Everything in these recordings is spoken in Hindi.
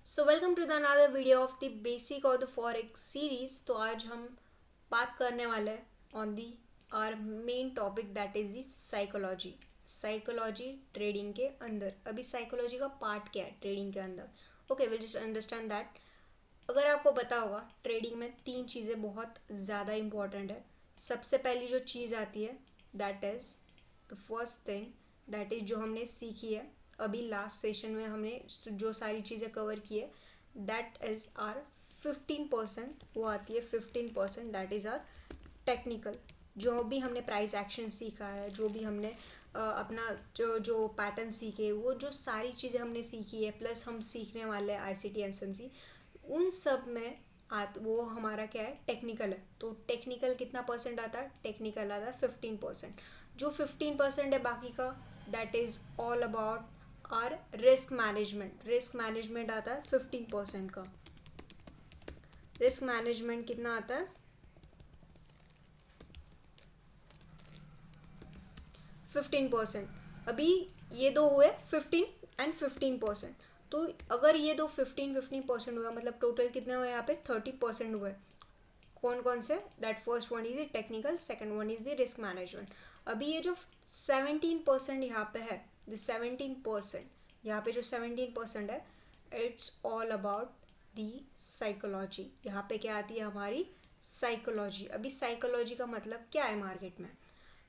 So welcome to the another video of the basic और द फॉरेक्स सीरीज। तो आज हम बात करने वाले हैं on the our main topic that is the psychology. Psychology trading के अंदर। अभी साइकोलॉजी का पार्ट क्या है ट्रेडिंग के अंदर? Okay, will just understand that. अगर आपको पता होगा ट्रेडिंग में तीन चीज़ें बहुत ज़्यादा इंपॉर्टेंट है। सबसे पहली जो चीज़ आती है that is the first thing, that is जो हमने सीखी है अभी लास्ट सेशन में, हमने जो सारी चीज़ें कवर की है दैट इज़ आर 15%। वो आती है 15%, दैट इज़ आर टेक्निकल। जो भी हमने प्राइस एक्शन सीखा है, जो भी हमने अपना जो जो पैटर्न सीखे, वो जो सारी चीज़ें हमने सीखी है प्लस हम सीखने वाले हैं ICT एसएमसी, उन सब में वो हमारा क्या है, टेक्निकल है। तो टेक्निकल कितना परसेंट आता है? टेक्निकल आता है 15%। जो 15% है बाकी का, that is all about are risk management. Risk management आता है 15% का। रिस्क मैनेजमेंट कितना आता है? 15%। अभी ये दो हुए 15 एंड 15%। तो अगर ये दो 15-15% हुआ, मतलब टोटल कितने हुए यहाँ पे? 30% हुए। कौन कौन से? That first one is the technical, second one is the risk management. अभी ये जो 17% यहाँ पे है, द 17%, यहाँ पे जो 17% है, it's all about the psychology. यहाँ पे क्या आती है? हमारी साइकोलॉजी। अभी साइकोलॉजी का मतलब क्या है मार्केट में?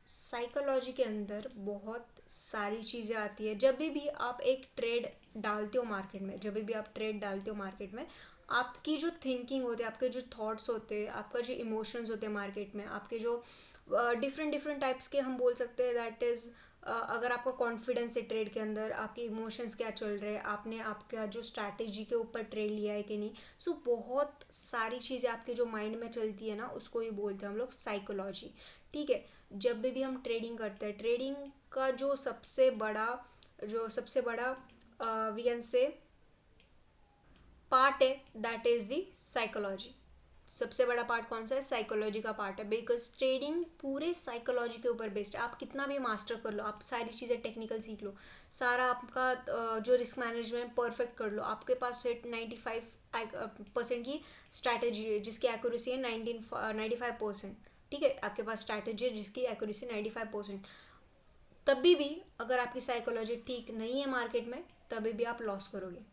साइकोलॉजी के अंदर बहुत सारी चीज़ें आती है। जब भी आप एक ट्रेड डालते हो मार्केट में, जब भी आप ट्रेड डालते हो मार्केट में, आपकी जो थिंकिंग होती है, आपके जो थॉट्स होते हैं, आपका जो इमोशंस होते हैं मार्केट में, आपके जो डिफरेंट डिफरेंट टाइप्स के, हम बोल सकते हैं दैट इज़, अगर आपका कॉन्फिडेंस है ट्रेड के अंदर, आपके इमोशंस क्या चल रहे हैं, आपने आपका जो स्ट्रैटेजी के ऊपर ट्रेड लिया है कि नहीं, सो बहुत सारी चीज़ें आपके जो माइंड में चलती है ना, उसको ही बोलते हैं हम लोग साइकोलॉजी। ठीक है। जब भी हम ट्रेडिंग करते हैं, ट्रेडिंग का जो सबसे बड़ा वी कैन से पार्ट है दैट इज़ दी साइकोलॉजी। सबसे बड़ा पार्ट कौन सा है? साइकोलॉजी का पार्ट है, बिकॉज ट्रेडिंग पूरे साइकोलॉजी के ऊपर बेस्ड है। आप कितना भी मास्टर कर लो, आप सारी चीज़ें टेक्निकल सीख लो, सारा आपका जो रिस्क मैनेजमेंट परफेक्ट कर लो, आपके पास 95% की स्ट्रैटेजी है जिसकी एक्यूरेसी है 95%। ठीक है, आपके पास स्ट्रैटेजी है जिसकी एक्यूरेसी 95%। तभी भी अगर आपकी साइकोलॉजी ठीक नहीं है मार्केट में, तभी भी आप लॉस करोगे।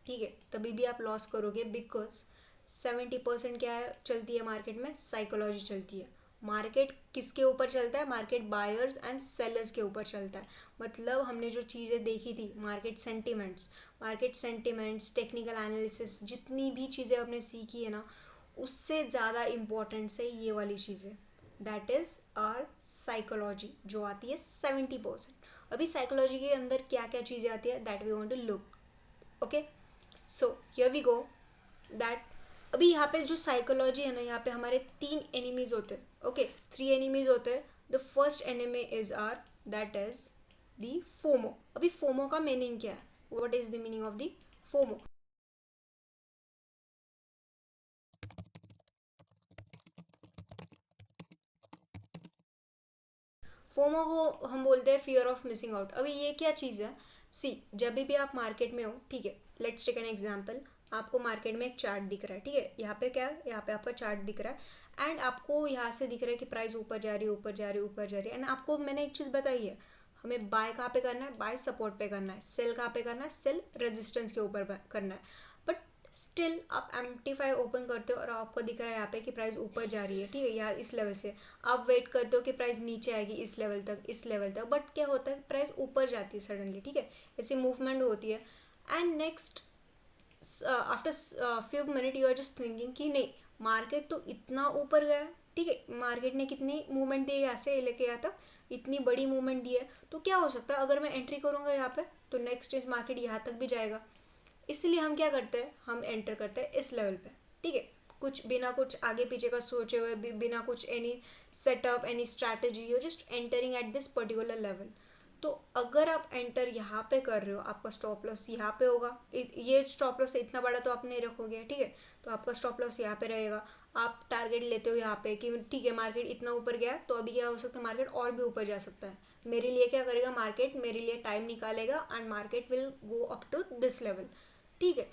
ठीक है, तभी भी आप लॉस करोगे, बिकॉज 70% क्या है चलती है मार्केट में? साइकोलॉजी चलती है। मार्केट किसके ऊपर चलता है? मार्केट बायर्स एंड सेलर्स के ऊपर चलता है। मतलब हमने जो चीज़ें देखी थी, मार्केट सेंटिमेंट्स, टेक्निकल एनालिसिस, जितनी भी चीज़ें हमने सीखी है ना, उससे ज़्यादा इम्पोर्टेंट है ये वाली चीज़ें, दैट इज़ आर साइकोलॉजी, जो आती है 70%। अभी साइकोलॉजी के अंदर क्या क्या चीज़ें आती है that we want to look. Okay, so here we go that. अभी यहाँ पे जो साइकोलॉजी है ना, यहाँ पे हमारे तीन एनिमीज होते हैं। ओके, 3 एनिमीज होते हैं। The first enemy is are, that is the FOMO. अभी फोमो का मीनिंग क्या है? What is the meaning of the FOMO? FOMO को हम बोलते हैं फियर ऑफ मिसिंग आउट। अभी ये क्या चीज़ है? सी, जब भी आप मार्केट में हो, ठीक है, लेट्स टेक एन एग्जांपल। आपको मार्केट में एक चार्ट दिख रहा है, ठीक है, यहाँ पे क्या है? यहाँ पे आपका चार्ट दिख रहा है एंड आपको यहाँ से दिख रहा है कि प्राइस ऊपर जा रही है, ऊपर जा रही है, ऊपर जा रही है। एंड आपको मैंने एक चीज़ बताई है, हमें बाय कहाँ पे करना है? बाय सपोर्ट पे करना है। सेल कहाँ पे करना है? सेल रेजिस्टेंस के ऊपर करना है। बट स्टिल आप एम्प्लीफाई ओपन करते हो और आपको दिख रहा है यहाँ पे कि प्राइस ऊपर जा रही है, ठीक है, यहाँ इस लेवल से। आप वेट करते हो कि प्राइस नीचे आएगी इस लेवल तक, इस लेवल तक, बट क्या होता है? प्राइस ऊपर जाती है सडनली, ठीक है, ऐसी मूवमेंट होती है। And next after few minute you are just thinking कि नहीं, मार्केट तो इतना ऊपर गया है, ठीक है, मार्केट ने कितनी मूवमेंट दी है यहाँ से लेके यहाँ तक, इतनी बड़ी मूवमेंट दी है, तो क्या हो सकता है अगर मैं एंट्री करूँगा यहाँ पे, तो नेक्स्ट इस मार्केट यहाँ तक भी जाएगा। इसलिए हम क्या करते हैं? हम एंटर करते हैं इस लेवल पे, ठीक है, कुछ बिना कुछ आगे पीछे का सोचे हुए, बिना कुछ any setup, any strategy, you just entering at this particular level. तो अगर आप एंटर यहाँ पे कर रहे हो, आपका स्टॉप लॉस यहाँ पे होगा। ये स्टॉप लॉस इतना बड़ा तो आप नहीं रखोगे, ठीक है, तो आपका स्टॉप लॉस यहाँ पे रहेगा। आप टारगेट लेते हो यहाँ पे कि ठीक है, मार्केट इतना ऊपर गया, तो अभी क्या हो सकता है? मार्केट और भी ऊपर जा सकता है। मेरे लिए क्या करेगा? मार्केट मेरे लिए टाइम निकालेगा and market will go up to this level, ठीक है।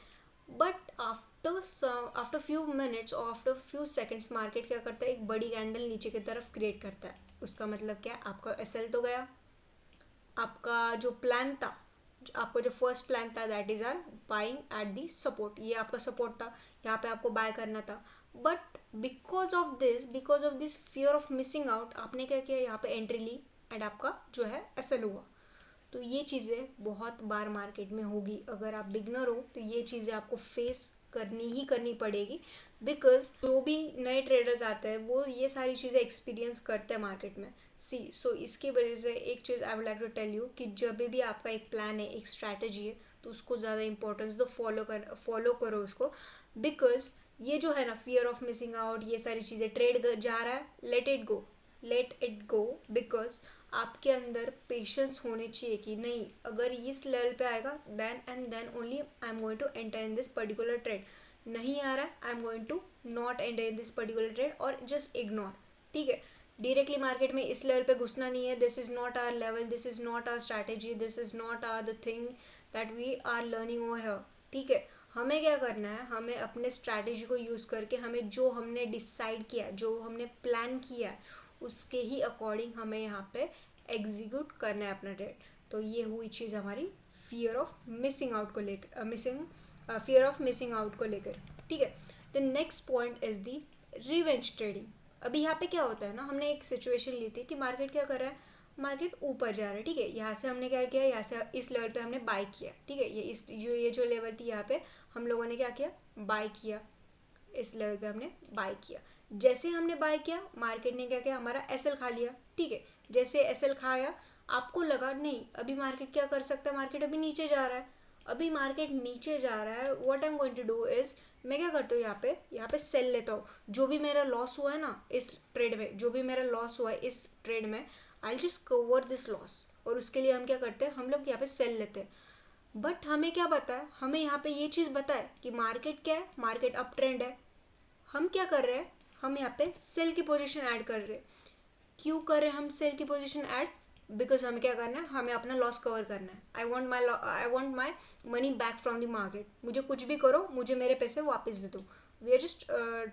बट आफ्टर फ्यू मिनट्स और आफ्टर फ्यू सेकेंड्स मार्केट क्या करता है, एक बड़ी कैंडल नीचे की तरफ क्रिएट करता है। उसका मतलब क्या है, आपका एसएल तो गया, आपका जो प्लान था, आपका जो फर्स्ट प्लान था that is are buying at the support, ये आपका सपोर्ट था, यहाँ पे आपको बाय करना था। But because of this fear of missing out, आपने क्या किया, यहाँ पे एंट्री ली एंड आपका जो है एसएल हुआ। तो ये चीज़ें बहुत बार मार्केट में होगी, अगर आप बिगनर हो तो ये चीज़ें आपको फेस करनी ही करनी पड़ेगी, बिकॉज जो भी नए ट्रेडर्स आते हैं वो ये सारी चीज़ें एक्सपीरियंस करते हैं मार्केट में। सो इसकी वजह से एक चीज़ I would like to tell you कि जब भी आपका एक प्लान है, एक स्ट्रैटेजी है, तो उसको ज़्यादा इंपॉर्टेंस दो, फॉलो करो उसको। बिकॉज ये जो है ना, फियर ऑफ मिसिंग आउट, ये सारी चीज़ें, ट्रेड जा रहा है, लेट इट गो। बिकॉज आपके अंदर पेशेंस होने चाहिए कि नहीं, अगर इस लेवल पे आएगा then and then only I am going to enter in this particular trade. नहीं आ रहा है, I am going to not enter in this particular trade और जस्ट इग्नोर। ठीक है, डायरेक्टली मार्केट में इस लेवल पे घुसना नहीं है। This is not our level, this is not our strategy, this is not our the thing that we are learning over here. ठीक है, हमें क्या करना है, हमें अपने स्ट्रैटेजी को यूज़ करके हमें जो हमने डिसाइड किया, जो हमने प्लान किया है, उसके ही अकॉर्डिंग हमें यहाँ पे एग्जीक्यूट करना है अपना ट्रेड। तो ये हुई चीज़ हमारी फियर ऑफ मिसिंग आउट को लेकर, फियर ऑफ मिसिंग आउट को लेकर। ठीक है, the next point is the revenge trading. अभी यहाँ पे क्या होता है ना, हमने एक सिचुएशन ली थी कि मार्केट क्या कर रहा है, मार्केट ऊपर जा रहा है। ठीक है, यहाँ से हमने क्या किया, यहाँ से इस लेवल पे हमने बाय किया। ठीक है, ये जो लेवल थी, यहाँ पे हम लोगों ने क्या किया, बाय किया। इस लेवल पे हमने बाय किया। जैसे हमने बाय किया, मार्केट ने क्या किया, हमारा एसएल खा लिया। ठीक है, जैसे एसएल खाया, आपको लगा नहीं अभी मार्केट क्या कर सकता है, मार्केट अभी नीचे जा रहा है। अभी मार्केट नीचे जा रहा है, what I am going to do is, मैं क्या करता हूँ, यहाँ पे सेल लेता हूँ। जो भी मेरा लॉस हुआ है ना इस ट्रेड में, जो भी मेरा लॉस हुआ है इस ट्रेड में, I just cover this loss. और उसके लिए हम क्या करते हैं, हम लोग यहाँ पे सेल लेते हैं। बट हमें क्या पता है, हमें यहाँ पे ये चीज़ पता है कि मार्केट क्या है, मार्केट अप ट्रेंड है। हम क्या कर रहे हैं, हम यहाँ पे सेल की पोजीशन ऐड कर रहे हैं। क्यों कर रहे हैं हम सेल की पोजीशन ऐड, बिकॉज हमें क्या करना है, हमें अपना लॉस कवर करना है। I want my money back from the market. मुझे कुछ भी करो, मुझे मेरे पैसे वापस दे दो। We are just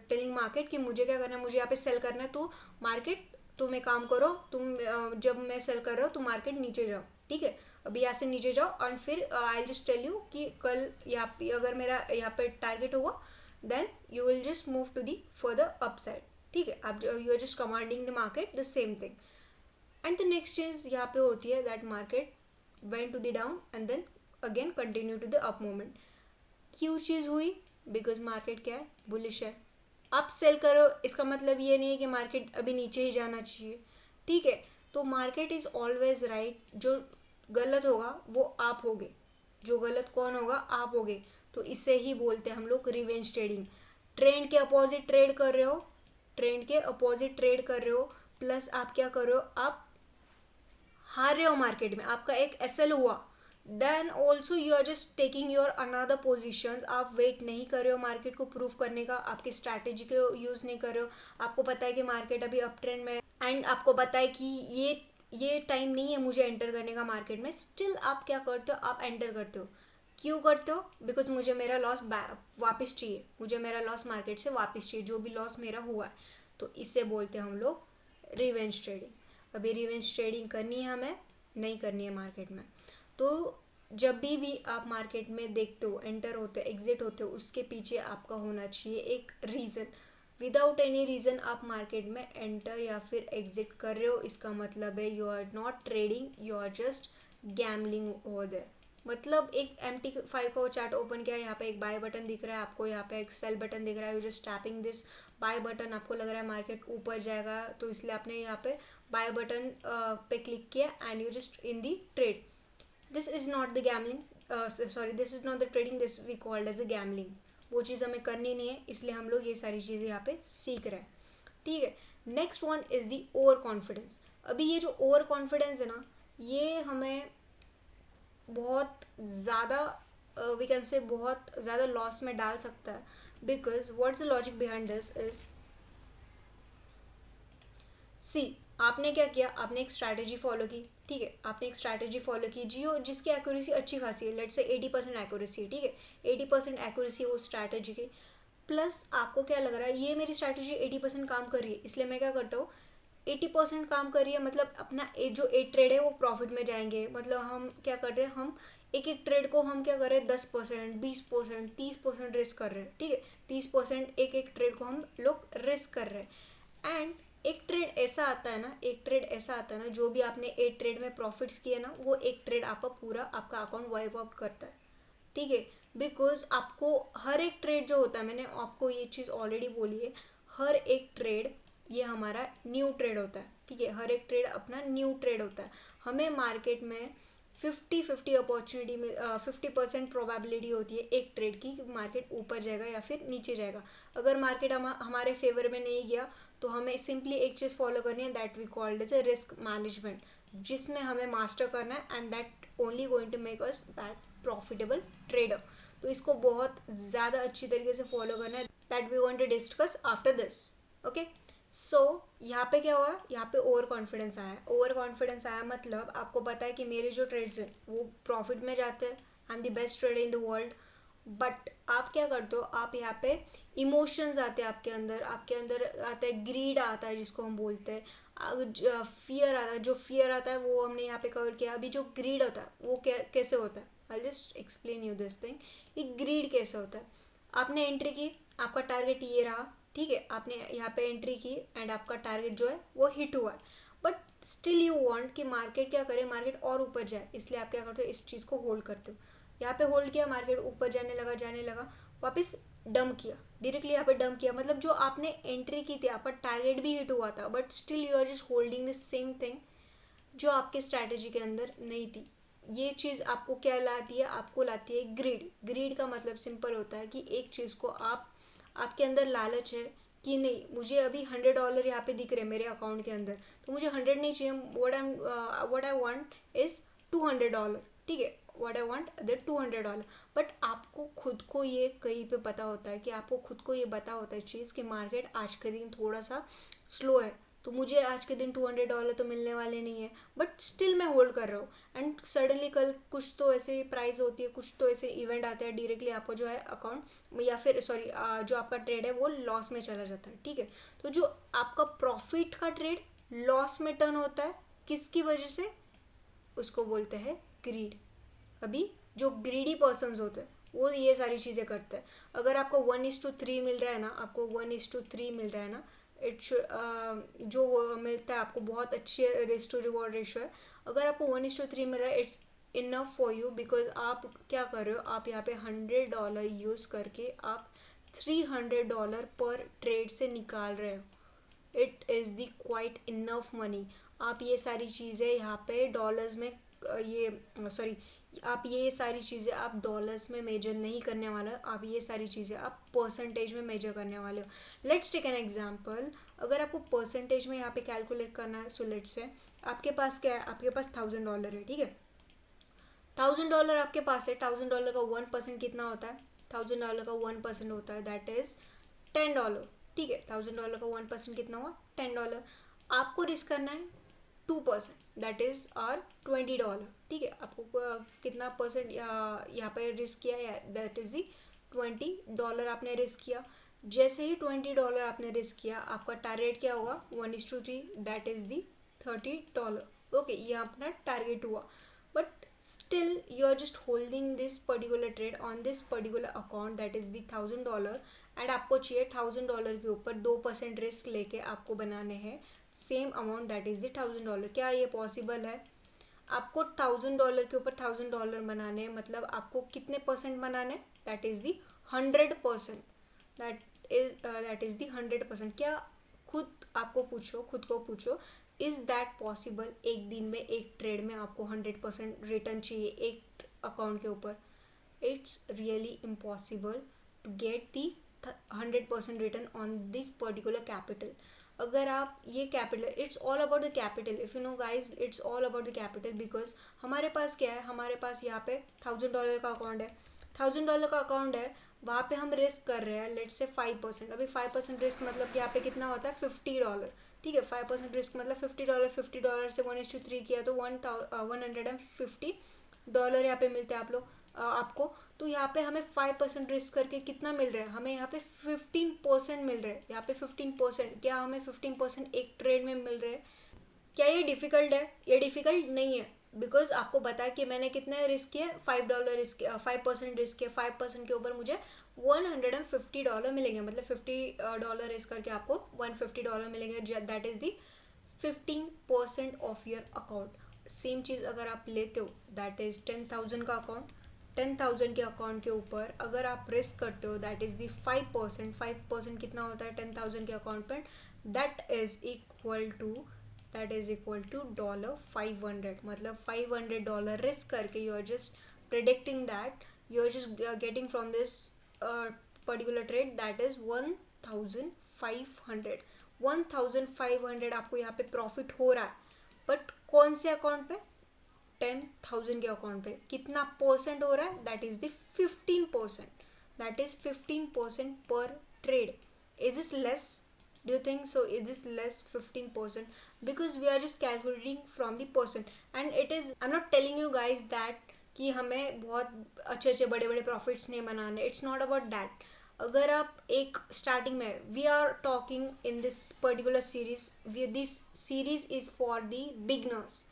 telling market कि मुझे क्या करना है, मुझे यहाँ पे सेल करना है। तो मार्केट, तुम एक काम करो, तुम जब मैं सेल कर रहा हूँ तो मार्केट नीचे जाओ। ठीक है, अभी यहाँ से नीचे जाओ और फिर आई जस्ट टेल यू कि कल यहाँ पे अगर मेरा यहाँ पे टारगेट हुआ, then you will just move to the further upside. ठीक है, आप you are just commanding the market the same thing. And the next चीज यहाँ पे होती है that market went to the down and then again continue to the up moment. क्यों चीज़ हुई, बिकॉज मार्केट क्या है, बुलिश है। आप सेल करो, इसका मतलब ये नहीं है कि मार्केट अभी नीचे ही जाना चाहिए। ठीक है, तो मार्केट इज़ ऑलवेज राइट। जो गलत होगा वो आप होगे, जो गलत कौन होगा, आप होगे। तो इसे ही बोलते हैं हम लोग रिवेंज ट्रेडिंग। ट्रेंड के अपोजिट ट्रेड कर रहे हो, ट्रेंड के अपोजिट ट्रेड कर रहे हो, प्लस आप क्या कर रहे हो, आप हार रहे हो मार्केट में, आपका एक एसएल हुआ, then also you are just taking your another position. आप वेट नहीं कर रहे हो मार्केट को प्रूव करने का, आपकी स्ट्रैटेजी को यूज़ नहीं कर रहे हो। आपको पता है कि मार्केट अभी अप ट्रेंड में एंड आपको पता है कि ये टाइम नहीं है मुझे एंटर करने का मार्केट में, स्टिल आप क्या करते हो, आप एंटर करते हो। क्यों करते हो, बिकॉज मुझे मेरा लॉस वापस चाहिए, मुझे मेरा लॉस मार्केट से वापस चाहिए, जो भी लॉस मेरा हुआ है। तो इससे बोलते हैं हम लोग रिवेंज ट्रेडिंग। अभी रिवेंज ट्रेडिंग करनी है हमें, नहीं करनी है मार्केट में। तो जब भी आप मार्केट में देखते हो, एंटर होते हो, एग्जिट होते हो, उसके पीछे आपका होना चाहिए एक रीज़न। विदाउट एनी रीज़न आप मार्केट में एंटर या फिर एग्जिट कर रहे हो, इसका मतलब है you are not trading, you are just gambling over there. मतलब एक MT5 का चार्ट ओपन किया, यहाँ पे एक बाय बटन दिख रहा है आपको, यहाँ पे एक सेल बटन दिख रहा है, you just tapping this by button. आपको लग रहा है मार्केट ऊपर जाएगा, तो इसलिए आपने यहाँ पे बाय बटन पे क्लिक किया and you just in the trade. This is not the gambling, sorry, this is not the trading, this we called as a gambling. वो चीज़ हमें करनी नहीं है, इसलिए हम लोग ये सारी चीज़ें यहाँ पे सीख रहे हैं। ठीक है, next one is the over confidence. अभी ये जो ओवर कॉन्फिडेंस है ना, ये हमें बहुत ज़्यादा वी कैन से बहुत ज़्यादा लॉस में डाल सकता है। Because what's the logic behind this is, see, आपने क्या किया, आपने एक स्ट्रैटेजी फॉलो की, ठीक है, आपने एक स्ट्रैटेजी फॉलो की जिसकी एक्यूरेसी अच्छी खासी है, लेट्स से 80% एक्यूरेसी, ठीक है, 80% एक्यूरेसी वो स्ट्रैटेजी की। प्लस आपको क्या लग रहा है, ये मेरी स्ट्रैटेजी 80% काम कर रही है, इसलिए मैं क्या करता हूँ, 80% काम कर रही है, मतलब अपना जो 8 ट्रेड है वो प्रॉफिट में जाएंगे। मतलब हम क्या करते हैं, हम एक एक ट्रेड को हम क्या कर रहे हैं, 10%, 20%, 30% रिस्क कर रहे हैं, ठीक है, 30% एक एक ट्रेड को हम लोग रिस्क कर रहे हैं। एंड एक ट्रेड ऐसा आता है ना, एक ट्रेड ऐसा आता है ना, जो भी आपने 8 ट्रेड में प्रॉफिट्स किए ना, वो एक ट्रेड आपका पूरा आपका अकाउंट वाइप आउट करता है, ठीक है। बिकॉज आपको हर एक ट्रेड जो होता है, मैंने आपको ये चीज़ ऑलरेडी बोली है, हर एक ट्रेड ये हमारा न्यू ट्रेड होता है, ठीक है, हर एक ट्रेड अपना न्यू ट्रेड होता है। हमें मार्केट में 50-50 अपॉर्चुनिटी में 50% प्रोबेबिलिटी होती है एक ट्रेड की कि मार्केट ऊपर जाएगा या फिर नीचे जाएगा। अगर मार्केट हमारे फेवर में नहीं गया तो हमें सिंपली एक चीज़ फॉलो करनी है, that we called as a risk management, जिसमें हमें मास्टर करना है, and that only going to make us that profitable trader. तो इसको बहुत ज़्यादा अच्छी तरीके से फॉलो करना है, that we going to discuss after this, okay. So यहाँ पे क्या हुआ, यहाँ पे ओवर कॉन्फिडेंस आया, ओवर कॉन्फिडेंस आया मतलब आपको पता है कि मेरे जो ट्रेड्स हैं वो प्रॉफिट में जाते हैं, I am the best trader in the world. But आप क्या करते हो, आप यहाँ पे इमोशंस आते हैं आपके अंदर, आपके अंदर आता है ग्रीड आता है जिसको हम बोलते हैं, फियर आता है, जो फियर आता है वो हमने यहाँ पे कवर किया। अभी जो ग्रीड होता है वो कैसे होता है, I just explain you this thing, ये ग्रीड कैसे होता है। आपने एंट्री की, आपका टारगेट ये रहा, ठीक है, आपने यहाँ पे एंट्री की एंड आपका टारगेट जो है वो हिट हुआ है, बट स्टिल यू वांट कि मार्केट क्या करे, मार्केट और ऊपर जाए, इसलिए आप क्या करते हो, इस चीज़ को होल्ड करते हो। यहाँ पे होल्ड किया, मार्केट ऊपर जाने लगा, वापस डंप किया, डायरेक्टली यहाँ पे डंप किया, मतलब जो आपने एंट्री की थी, आपका टारगेट भी हिट हुआ था, but still you are just holding the same thing जो आपके स्ट्रैटेजी के अंदर नहीं थी। ये चीज़ आपको क्या लाती है, आपको लाती है ग्रीड। ग्रीड का मतलब सिंपल होता है कि एक चीज़ को आपके अंदर लालच है कि नहीं, मुझे अभी $100 यहाँ पे दिख रहे हैं मेरे अकाउंट के अंदर, तो मुझे 100 नहीं चाहिए, व्हाट आई वांट इज़ $200, ठीक है, what I want the $200। But आपको खुद को ये कहीं पे पता होता है कि आपको खुद को ये पता होता है चीज़ कि मार्केट आज के दिन थोड़ा सा स्लो है, तो मुझे आज के दिन $200 तो मिलने वाले नहीं है, बट स्टिल मैं होल्ड कर रहा हूँ। एंड सडनली कल कुछ तो ऐसे प्राइस होती है, कुछ तो ऐसे इवेंट आते हैं, डायरेक्टली आपको जो है अकाउंट या फिर सॉरी जो आपका ट्रेड है वो लॉस में चला जाता है, ठीक है। तो जो आपका प्रॉफिट का ट्रेड लॉस में टर्न होता है, किसकी वजह से, उसको बोलते हैं ग्रीड। अभी जो ग्रीडी पर्सनस होते हैं वो ये सारी चीज़ें करते हैं। अगर आपको 1:3 मिल रहा है ना, आपको 1:3 मिल रहा है ना, इट्स जो मिलता है आपको बहुत अच्छी रिस्क टू रिवॉर्ड रेशो है। अगर आपको 1:3 मिल रहा है, it's enough for you, because आप क्या कर रहे हो, आप यहाँ पे $100 यूज़ करके आप $300 पर ट्रेड से निकाल रहे हो। It is the quite enough money. आप ये सारी चीज़ें यहाँ पे डॉलर्स में ये सॉरी आप ये सारी चीज़ें आप डॉलर्स में मेजर नहीं करने वाले हो, आप ये सारी चीज़ें आप परसेंटेज में मेजर करने वाले हो। लेट्स टेक एन एग्जांपल, अगर आपको परसेंटेज में यहाँ पे कैलकुलेट करना है, सो लेट्स से आपके पास क्या है, आपके पास $1000 है, ठीक है, $1000 आपके पास है, $1000 का 1% कितना होता है, $1000 का 1% होता है, दैट इज़ $10, ठीक है, $1000 का 1% कितना हुआ, $10। आपको रिस्क करना है 2%, दैट इज़ और $20, ठीक है, आपको कितना परसेंट यहाँ पे रिस्क किया, दैट इज़ दी $20 आपने रिस्क किया। जैसे ही $20 आपने रिस्क किया, आपका टारगेट क्या होगा, 1:3, दैट इज़ दी $30, ओके, ये अपना टारगेट हुआ। But still you are just holding this particular trade on this particular account, that is the $1000, and आपको चाहिए $1000 के ऊपर 2% रिस्क लेके आपको बनाने हैं same amount, that is the $1000। क्या ये पॉसिबल है, आपको $1000 के ऊपर $1000 बनाने हैं, मतलब आपको कितने परसेंट बनाने, that is the 100%, that is the 100%। क्या खुद आपको पूछो, खुद को पूछो, इज़ दैट पॉसिबल, एक दिन में एक ट्रेड में आपको 100% रिटर्न चाहिए एक अकाउंट के ऊपर, it's really impossible to get the 100% return on this particular capital. अगर आप ये capital, it's all about the capital, if you know guys, it's all about the capital, because हमारे पास क्या है, हमारे पास यहाँ पे $1000 का अकाउंट है, $1000 का अकाउंट है, वहाँ पे हम रिस्क कर रहे हैं लेट्स से 5%। अभी 5% रिस्क मतलब कि यहाँ पे कितना होता है, $50, ठीक है। 5% रिस्क मतलब $50, $50 से 1:3 किया तो $150 यहाँ पे मिलते हैं आप लोग आपको। तो यहाँ पे हमें 5% रिस्क करके कितना मिल रहा है, हमें यहाँ पे 15% मिल रहा है। यहाँ पे 15%, क्या हमें 15% एक ट्रेड में मिल रहे हैं? क्या ये डिफ़िकल्ट है? ये डिफ़िकल्ट नहीं है, बिकॉज आपको पता है कि मैंने कितने रिस्क किए, $5 रिस्क, 5% रिस्क किया। 5% के ऊपर मुझे $150 मिलेंगे, मतलब $50 रिस्क करके आपको $150 मिलेंगे। That is the 15% of your account. Same चीज़ अगर आप लेते हो, दैट इज़ 10,000 का अकाउंट, 10,000 के अकाउंट के ऊपर अगर आप रिस्क करते हो, दैट इज़ दी 5%। 5% कितना होता है 10,000 के अकाउंट पर? That is equal to $500। मतलब $500 रिस्क करके you are just predicting that you are just getting from this particular trade, that is 1,500। 1,500 आपको यहाँ पे प्रॉफिट हो रहा है, बट कौन से अकाउंट पे? 10,000 के अकाउंट पे। कितना परसेंट हो रहा है? That is the 15%। That is 15% पर trade. Is this less? Do you think so? Is this less 15%? Because we are just calculating from the percent, and it is, I'm not telling you guys that कि हमें बहुत अच्छे अच्छे बड़े बड़े प्रॉफिट्स नहीं बनाने। It's not about that. अगर आप एक स्टार्टिंग में, we are talking in this particular series, this series is for the beginners,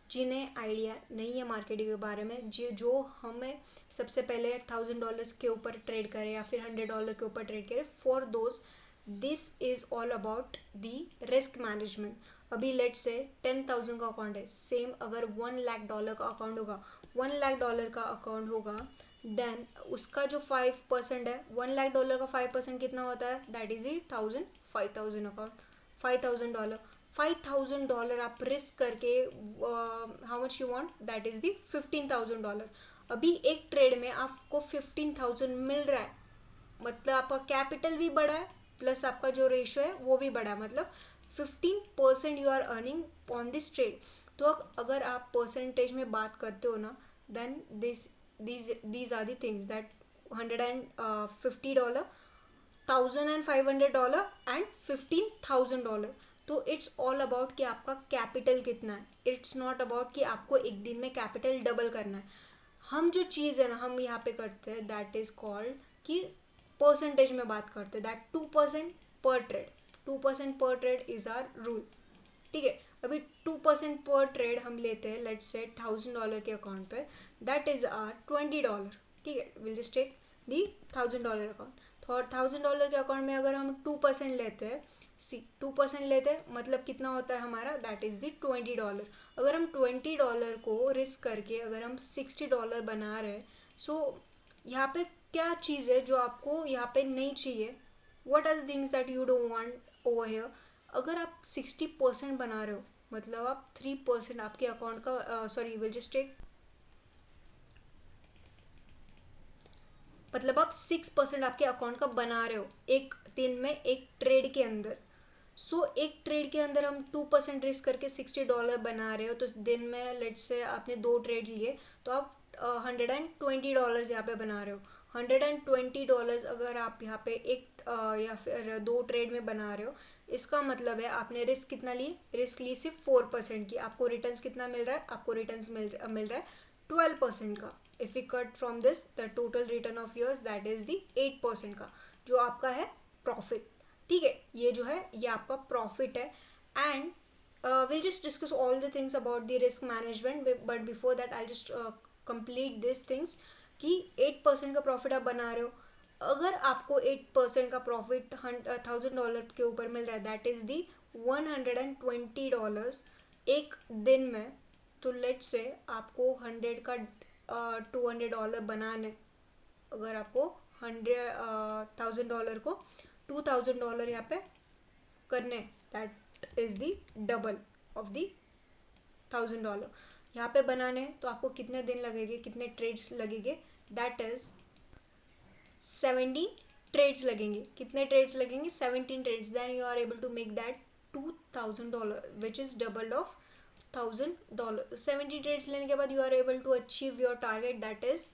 जिन्हें आइडिया नहीं है मार्केटिंग के बारे में, जो हमें सबसे पहले $1,000 के ऊपर ट्रेड करें या फिर $100 के ऊपर ट्रेड करें। For those this is all about the risk management. अभी लेट से 10,000 का अकाउंट है, सेम अगर $1,00,000 का अकाउंट होगा, $1,00,000 का अकाउंट होगा, देन उसका जो 5% है, $1,00,000 का 5% कितना होता है? That is 5,000 account, $5,000। $5,000 आप रिस्क करके how much you want, that is दी $15,000। अभी एक ट्रेड में आपको 15,000 मिल रहा है, मतलब आपका कैपिटल भी बढ़ा है प्लस आपका जो रेशो है वो भी बढ़ा, मतलब 15% you are earning on this trade. तो अगर आप परसेंटेज में बात करते हो ना, then these are the things that $150, $1,500 and $15,000। तो इट्स ऑल अबाउट कि आपका कैपिटल कितना है। इट्स नॉट अबाउट कि आपको एक दिन में कैपिटल डबल करना है। हम जो चीज़ है ना हम यहाँ पे करते हैं, दैट इज़ कॉल्ड कि परसेंटेज में बात करते हैं, दैट 2% पर ट्रेड। 2% पर ट्रेड इज़ आर रूल। ठीक है। अभी 2% पर ट्रेड हम लेते हैं, लेट्स से $1,000 के अकाउंट पे, दैट इज़ आर $20। ठीक है, will just take the $1,000 account. तो $1,000 के अकाउंट में अगर हम 2% लेते हैं, 2% लेते हैं मतलब कितना होता है हमारा? That is the $20। अगर हम $20 को रिस्क करके अगर हम $60 बना रहे हैं, सो यहाँ पे क्या चीज़ है जो आपको यहाँ पे नहीं चाहिए? What are the things that you don't want over here? अगर आप 60% बना रहे हो, मतलब आप 3% आपके अकाउंट का, सॉरी विल जस्ट टेक, मतलब आप 6% आपके अकाउंट का बना रहे हो एक दिन में एक ट्रेड के अंदर। सो एक ट्रेड के अंदर हम 2% रिस्क करके $60 बना रहे हो, तो दिन में लेट्स से आपने 2 ट्रेड लिए तो आप $120 यहाँ पे बना रहे हो। $120 अगर आप यहाँ पे एक या फिर 2 ट्रेड में बना रहे हो, इसका मतलब है आपने रिस्क कितना ली? रिस्क ली सिर्फ 4% की। आपको रिटर्न्स कितना मिल रहा है? आपको रिटर्न्स मिल रहा है 12% का। If you cut from this the total return of yours, that is दी 8% का, जो आपका है प्रॉफिट। ठीक है, ये जो है ये आपका प्रॉफिट है। And we'll just discuss all the things about the risk management, but before that I'll just complete these things कि 8% का प्रॉफिट आप बना रहे हो। अगर आपको 8% का प्रॉफिट $1,000 के ऊपर मिल रहा है, दैट इज़ दी $120 एक दिन में। तो लेट्स से आपको 100 का $200 बनाने, अगर आपको $1,000 को $2,000 यहाँ पे करने, that is the double of the $1,000 यहाँ पे बनाने। तो आपको कितने दिन लगेंगे, कितने ट्रेड्स लगेंगे? दैट इज़ 17 ट्रेड्स लगेंगे। कितने ट्रेड्स लगेंगे? 17 trades. Then you are able to make that $2,000 which is double of $1,000। 70 trades लेने के बाद you are able to achieve your target, that is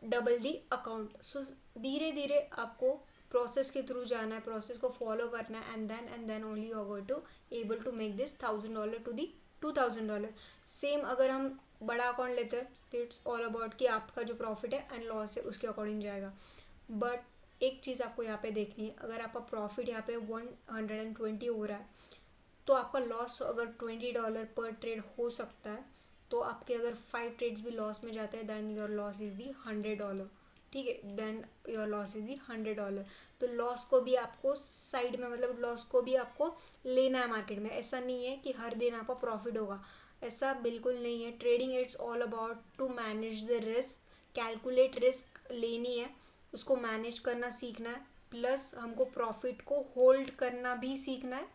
double the account. So धीरे धीरे आपको प्रोसेस के थ्रू जाना है, प्रोसेस को फॉलो करना है, and then only you are going to able to make this $1000 to the $2000. Same अगर हम बड़ा अकाउंट लेते हैं तो इट्स ऑल अबाउट कि आपका जो प्रॉफिट है एंड लॉस है उसके अकॉर्डिंग जाएगा. बट एक चीज़ आपको यहाँ पे देखनी है, अगर आपका प्रॉफिट यहाँ पे 120 हो रहा है तो आपका लॉस अगर $20 पर ट्रेड हो सकता है, तो आपके अगर 5 ट्रेड्स भी लॉस में जाते हैं then your loss is the $100. ठीक है, then your loss is the $100. तो लॉस को भी आपको साइड में, मतलब लॉस को भी आपको लेना है मार्केट में. ऐसा नहीं है कि हर दिन आपका प्रॉफिट होगा, ऐसा बिल्कुल नहीं है. Trading it's all about to manage the risk, calculate risk लेनी है, उसको मैनेज करना सीखना है, प्लस हमको प्रॉफिट को होल्ड करना भी सीखना है,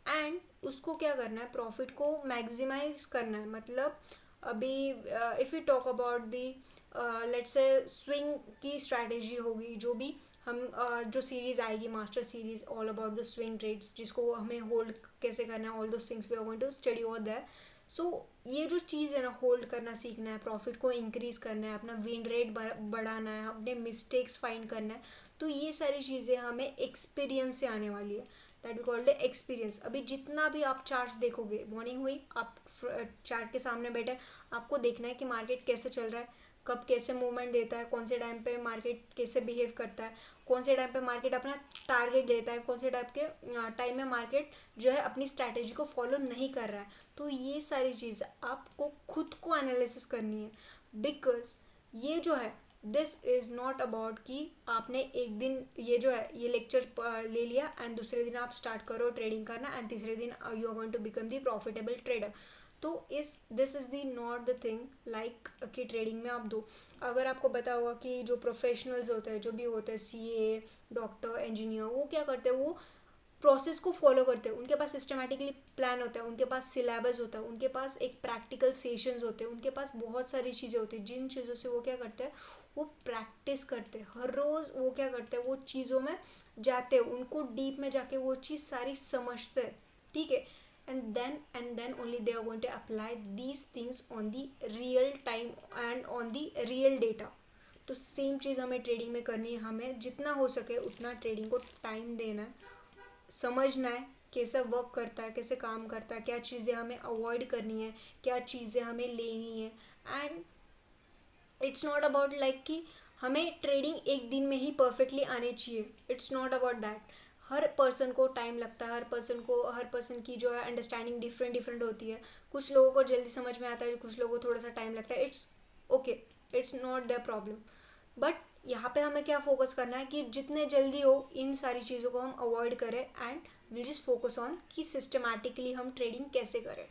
एंड उसको क्या करना है, प्रॉफिट को मैक्सिमाइज करना है. मतलब अभी if you talk about the let's say swing की स्ट्रैटेजी होगी, जो भी हम जो सीरीज़ आएगी master series all about the swing trades, जिसको हमें होल्ड कैसे करना है, all those things we are going to study over there. So ये जो चीज़ है ना, होल्ड करना सीखना है, प्रॉफिट को इंक्रीज़ करना है, अपना विन रेट बढ़ाना है, अपने मिस्टेक्स फाइंड करना है. तो ये सारी चीज़ें हमें एक्सपीरियंस से आने वाली है, दैट वी कॉल्ड एक्सपीरियंस. अभी जितना भी आप चार्ट्स देखोगे, मॉर्निंग हुई आप चार्ट के सामने बैठे, आपको देखना है कि मार्केट कैसे चल रहा है, कब कैसे मूवमेंट देता है, कौन से टाइम पे मार्केट कैसे बिहेव करता है, कौन से टाइम पे मार्केट अपना टारगेट देता है, कौन से टाइप के टाइम में मार्केट जो है अपनी स्ट्रैटेजी को फॉलो नहीं कर रहा है. तो ये सारी चीज़ आपको खुद को एनालिसिस करनी है, बिकॉज ये जो है दिस इज़ नॉट अबाउट कि आपने एक दिन ये जो है ये लेक्चर ले लिया एंड दूसरे दिन आप स्टार्ट करो ट्रेडिंग करना एंड तीसरे दिन you are going to become the profitable trader. तो this is the not the thing like कि ट्रेडिंग में आप दो. अगर आपको पता होगा कि जो प्रोफेशनल्स होते हैं, जो भी होते हैं, CA, डॉक्टर, इंजीनियर, वो क्या करते हैं, वो प्रोसेस को फॉलो करते हैं, उनके पास सिस्टमेटिकली प्लान होता है, उनके पास सिलेबस होता है, उनके पास एक प्रैक्टिकल सेशंस होते हैं, उनके पास बहुत सारी चीज़ें होती हैं, जिन चीज़ों से वो क्या करते हैं, वो प्रैक्टिस करते हैं. हर रोज़ वो क्या करते हैं, वो चीज़ों में जाते हैं, उनको डीप में जाके वो चीज़ सारी समझते हैं. ठीक है, and then only they are going to apply these things on the real time and on the real data. तो सेम चीज़ हमें ट्रेडिंग में करनी है, हमें जितना हो सके उतना ट्रेडिंग को टाइम देना है, समझना है कैसा वर्क करता है, कैसे काम करता है, क्या चीज़ें हमें अवॉइड करनी है, क्या चीज़ें हमें लेनी है. And it's not about like कि हमें ट्रेडिंग एक दिन में ही परफेक्टली आनी चाहिए. It's not about that. Her person को टाइम लगता है, हर पर्सन की जो है अंडरस्टैंडिंग डिफरेंट डिफरेंट होती है. कुछ लोगों को जल्दी समझ में आता है, कुछ लोगों को थोड़ा सा टाइम लगता है. It's okay, it's not the problem. But यहाँ पे हमें क्या फोकस करना है कि जितने जल्दी हो इन सारी चीज़ों को हम अवॉइड करें and will just focus on कि सिस्टमैटिकली हम ट्रेडिंग कैसे करें.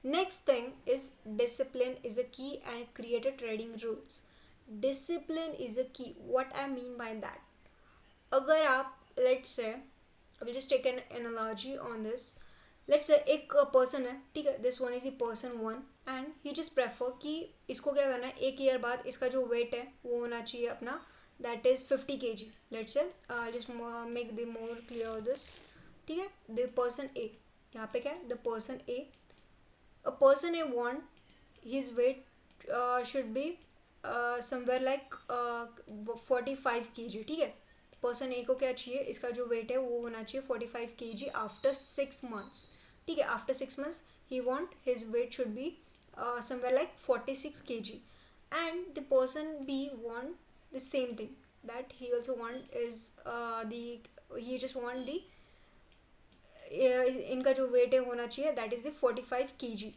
Next thing is discipline is a key and create a trading rules. Discipline is a key. What I mean by that? अगर आप let's say I will just take an analogy on this. Let's say एक person है, ठीक है, this one is the person one and he just prefer कि इसको क्या करना है, एक ईयर बाद इसका जो weight है वो होना चाहिए अपना that is 50 kg. Let's say just make the more clear this. ठीक है, the person A, यहाँ पे क्या है, the person A want his weight should be somewhere like 45 kg. ठीक है, पर्सन ए को क्या चाहिए, इसका जो वेट है वो होना चाहिए 45 kg आफ्टर 6 months. ठीक है, after 6 months he want his weight should be somewhere like 46 kg. And the person B want the same thing, that he also want is he just want the इनका जो वेट है होना चाहिए that is the 45 kg.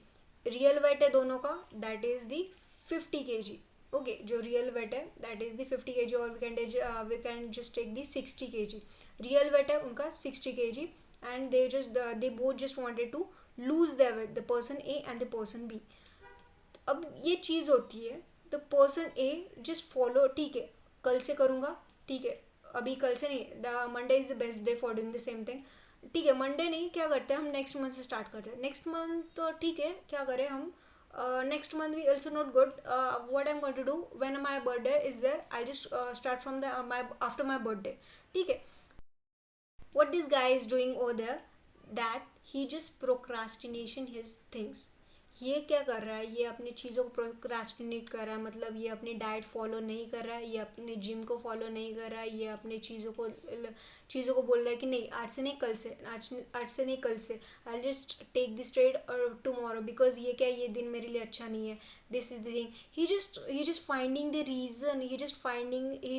Real weight है दोनों का that is the 50 kg. Okay, जो रियल वेट है दैट इज़ द 50 kg और we can just take the 60 kg. Real weight है उनका 60 kg and they both just wanted to lose their weight, the person A and the person B. अब ये चीज़ होती है, the person A just follow, ठीक है कल से करूँगा, ठीक है अभी कल से नहीं, the Monday is the best day for doing the same thing. ठीक है, मंडे नहीं, क्या करते हैं हम नेक्स्ट मंथ से स्टार्ट करते हैं. नेक्स्ट मंथ तो ठीक है, क्या करें हम, नेक्स्ट मंथ भी also not good. What I am going to do when my birthday is there, I just start from the my after my birthday. ठीक है, what this guy is doing over there, that he just procrastination his things. ये क्या कर रहा है, ये अपनी चीज़ों को प्रोक्रास्टिनेट कर रहा है, मतलब ये अपनी डाइट फॉलो नहीं कर रहा है, ये अपने जिम को फॉलो नहीं कर रहा है, ये अपने चीज़ों को बोल रहा है कि नहीं आज से नहीं कल से, आज से नहीं कल से, I just take this trade tomorrow, because ये क्या, ये दिन मेरे लिए अच्छा नहीं है, this is the thing, he just finding the reason, he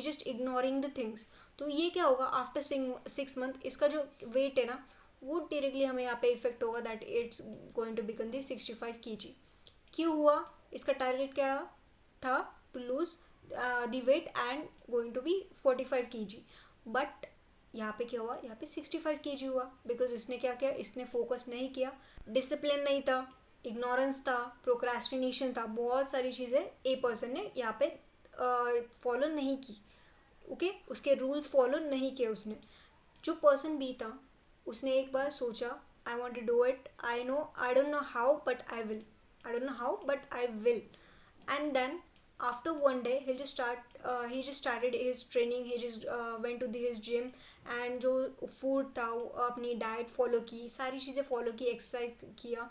just ignoring the things. तो ये क्या होगा, आफ्टर 6 मंथ इसका जो वेट है ना, वो डायरेक्टली हमें यहाँ पे इफेक्ट होगा, that it's going to become the 65 kg। क्यों हुआ, इसका टारगेट क्या था, to lose the weight and going to be 45 kg, but यहाँ पे क्या हुआ, यहाँ पे 65 kg हुआ, बिकॉज इसने क्या किया, इसने फोकस नहीं किया, डिसिप्लिन नहीं था, इग्नोरेंस था, प्रोक्रेस्टिनेशन था, बहुत सारी चीज़ें ए पर्सन ने यहाँ पे फॉलो नहीं की। ओके उसके रूल्स फॉलो नहीं किए उसने। जो पर्सन बी था उसने एक बार सोचा, I want to do it, I don't know how but I will, and then after one day he just started his training, he just went to his gym, and जो फूड था वो अपनी डाइट फॉलो की, सारी चीज़ें फॉलो की, एक्सरसाइज किया,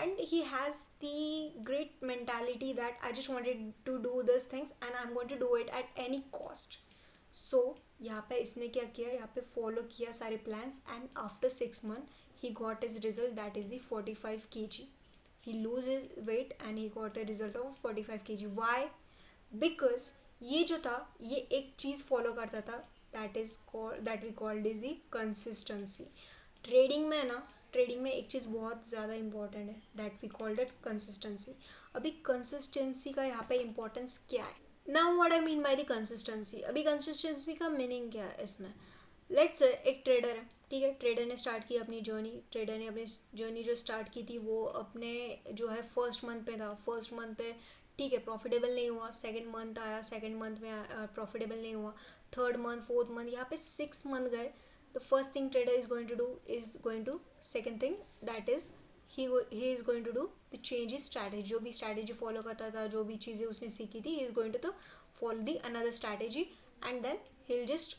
and he has the great mentality that I just wanted to do these things and I'm going to do it at any cost. सो यहाँ पे इसने क्या किया, यहाँ पे फॉलो किया सारे plans, and after 6 month he got is result, that is the 45 kg। He lose his weight and he got a result of 45 kg। Why, because ये जो था ये एक चीज़ फॉलो करता था, that we called is the consistency. Trading में ना, ट्रेडिंग में एक चीज़ बहुत ज़्यादा इंपॉर्टेंट है, that we called it consistency. अभी कंसिस्टेंसी का यहाँ पे इम्पोर्टेंस क्या है, now what I mean by the consistency. अभी कंसिस्टेंसी का मीनिंग क्या है इसमें, लेट्स एक ट्रेडर है, ठीक है, ट्रेडर ने स्टार्ट की अपनी जर्नी, ट्रेडर ने अपनी जर्नी जो स्टार्ट की थी वो अपने जो है फर्स्ट मंथ पे था, फर्स्ट मंथ पे ठीक है प्रॉफिटेबल नहीं हुआ, सेकंड मंथ आया, सेकंड मंथ में प्रॉफिटेबल नहीं हुआ, थर्ड मंथ, फोर्थ मंथ, यहाँ पे 6 मंथ गए। The first thing trader is going to second thing, that is he is going to do the change his strategy, जो भी strategy follow करता था, जो भी चीज़ें उसने सीखी थी, he is going to follow the another strategy, and then he'll just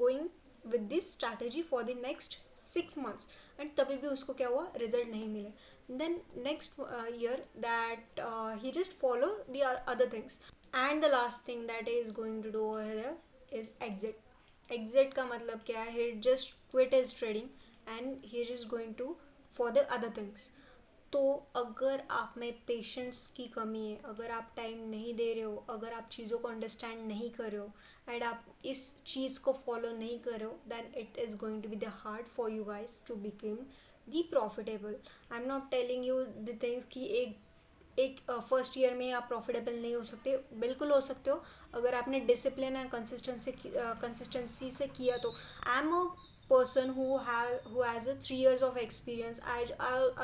going with this strategy for the next 6 months, and तभी भी उसको क्या हुआ, रिजल्ट नहीं मिले। then next year that he just follow the other things, and the last thing that he is going to do over here is exit का मतलब क्या है, he just quit his trading and he is just going to for the other things। तो अगर आप में पेशेंस की कमी है, अगर आप टाइम नहीं दे रहे हो, अगर आप चीज़ों को अंडरस्टैंड नहीं कर रहे हो, एंड आप इस चीज़ को फॉलो नहीं कर रहे हो, then it is going to be the hard for you guys to become the profitable. I am not telling you the things कि एक फर्स्ट ईयर में आप प्रॉफिटेबल नहीं हो सकते, बिल्कुल हो सकते हो अगर आपने डिसिप्लिन एंड कंसिस्टेंसी से किया तो। I am a person who has a 3 years of experience. I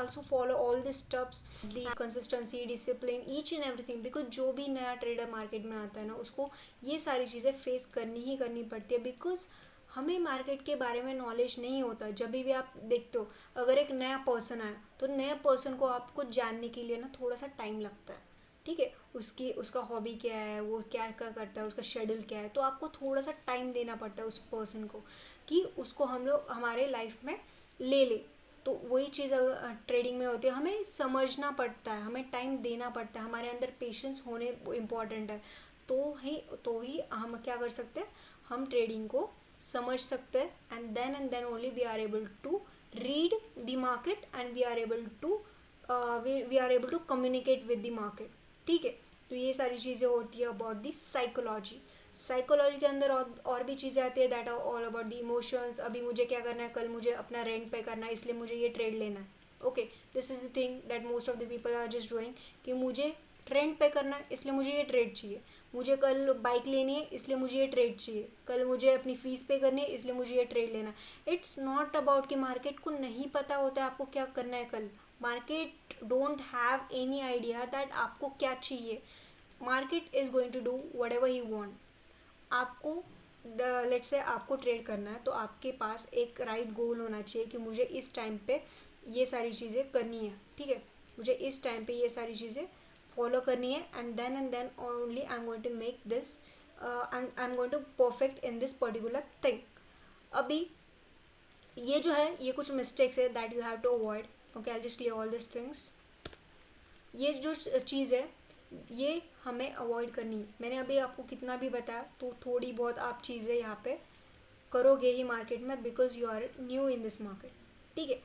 also follow all the steps, the consistency, discipline, each and everything, because जो भी नया ट्रेडर मार्केट में आता है ना उसको ये सारी चीज़ें फेस करनी ही करनी पड़ती है, बिकॉज हमें मार्केट के बारे में नॉलेज नहीं होता। जब भी आप देखते हो अगर एक नया पर्सन आया तो नया पर्सन को आपको जानने के लिए ना थोड़ा सा टाइम लगता है, ठीक है, उसका हॉबी क्या है, वो क्या क्या करता है, उसका शेड्यूल क्या है, तो आपको थोड़ा सा टाइम देना पड़ता है उस पर्सन को कि उसको हम लोग हमारे लाइफ में ले। तो वही चीज़ ट्रेडिंग में होती है, हमें समझना पड़ता है, हमें टाइम देना पड़ता है, हमारे अंदर पेशेंस होने इम्पॉर्टेंट है। तो ही हम क्या कर सकते हैं, हम ट्रेडिंग को समझ सकते हैं, and then only we are able to read the market, and we are able to communicate with the market, ठीक है। तो ये सारी चीज़ें होती है अबाउट दी साइकोलॉजी के अंदर और भी चीज़ें आती है, that are all about the emotions. अभी मुझे क्या करना है, कल मुझे अपना रेंट पे करना है, इसलिए मुझे ये ट्रेड लेना है। Okay, this is the thing that most of the people are just doing, कि मुझे रेंट पे करना है इसलिए मुझे ये ट्रेड चाहिए, मुझे कल बाइक लेनी है इसलिए मुझे ये ट्रेड चाहिए, कल मुझे अपनी फ़ीस पे करनी है इसलिए मुझे ये ट्रेड लेना है। इट्स नॉट अबाउट कि मार्केट को नहीं पता होता है आपको क्या करना है कल। Market don't have any idea that आपको क्या चाहिए। Market is going to do whatever he want. आपको लेट्स से आपको ट्रेड करना है तो आपके पास एक राइट गोल होना चाहिए कि मुझे इस टाइम पे ये सारी चीज़ें करनी है, ठीक है, मुझे इस टाइम पे ये सारी चीज़ें फॉलो करनी है, and then only I am going to make this, I am going to perfect in this particular thing. अभी ये जो है ये कुछ मिस्टेक्स है that you have to avoid. Okay, I just clear all this things. ये जो चीज़ है ये हमें अवॉइड करनी है। मैंने अभी आपको कितना भी बताया, तो थोड़ी बहुत आप चीज़ें यहाँ पे करोगे ही मार्केट में, because you are new in this market. ठीक है।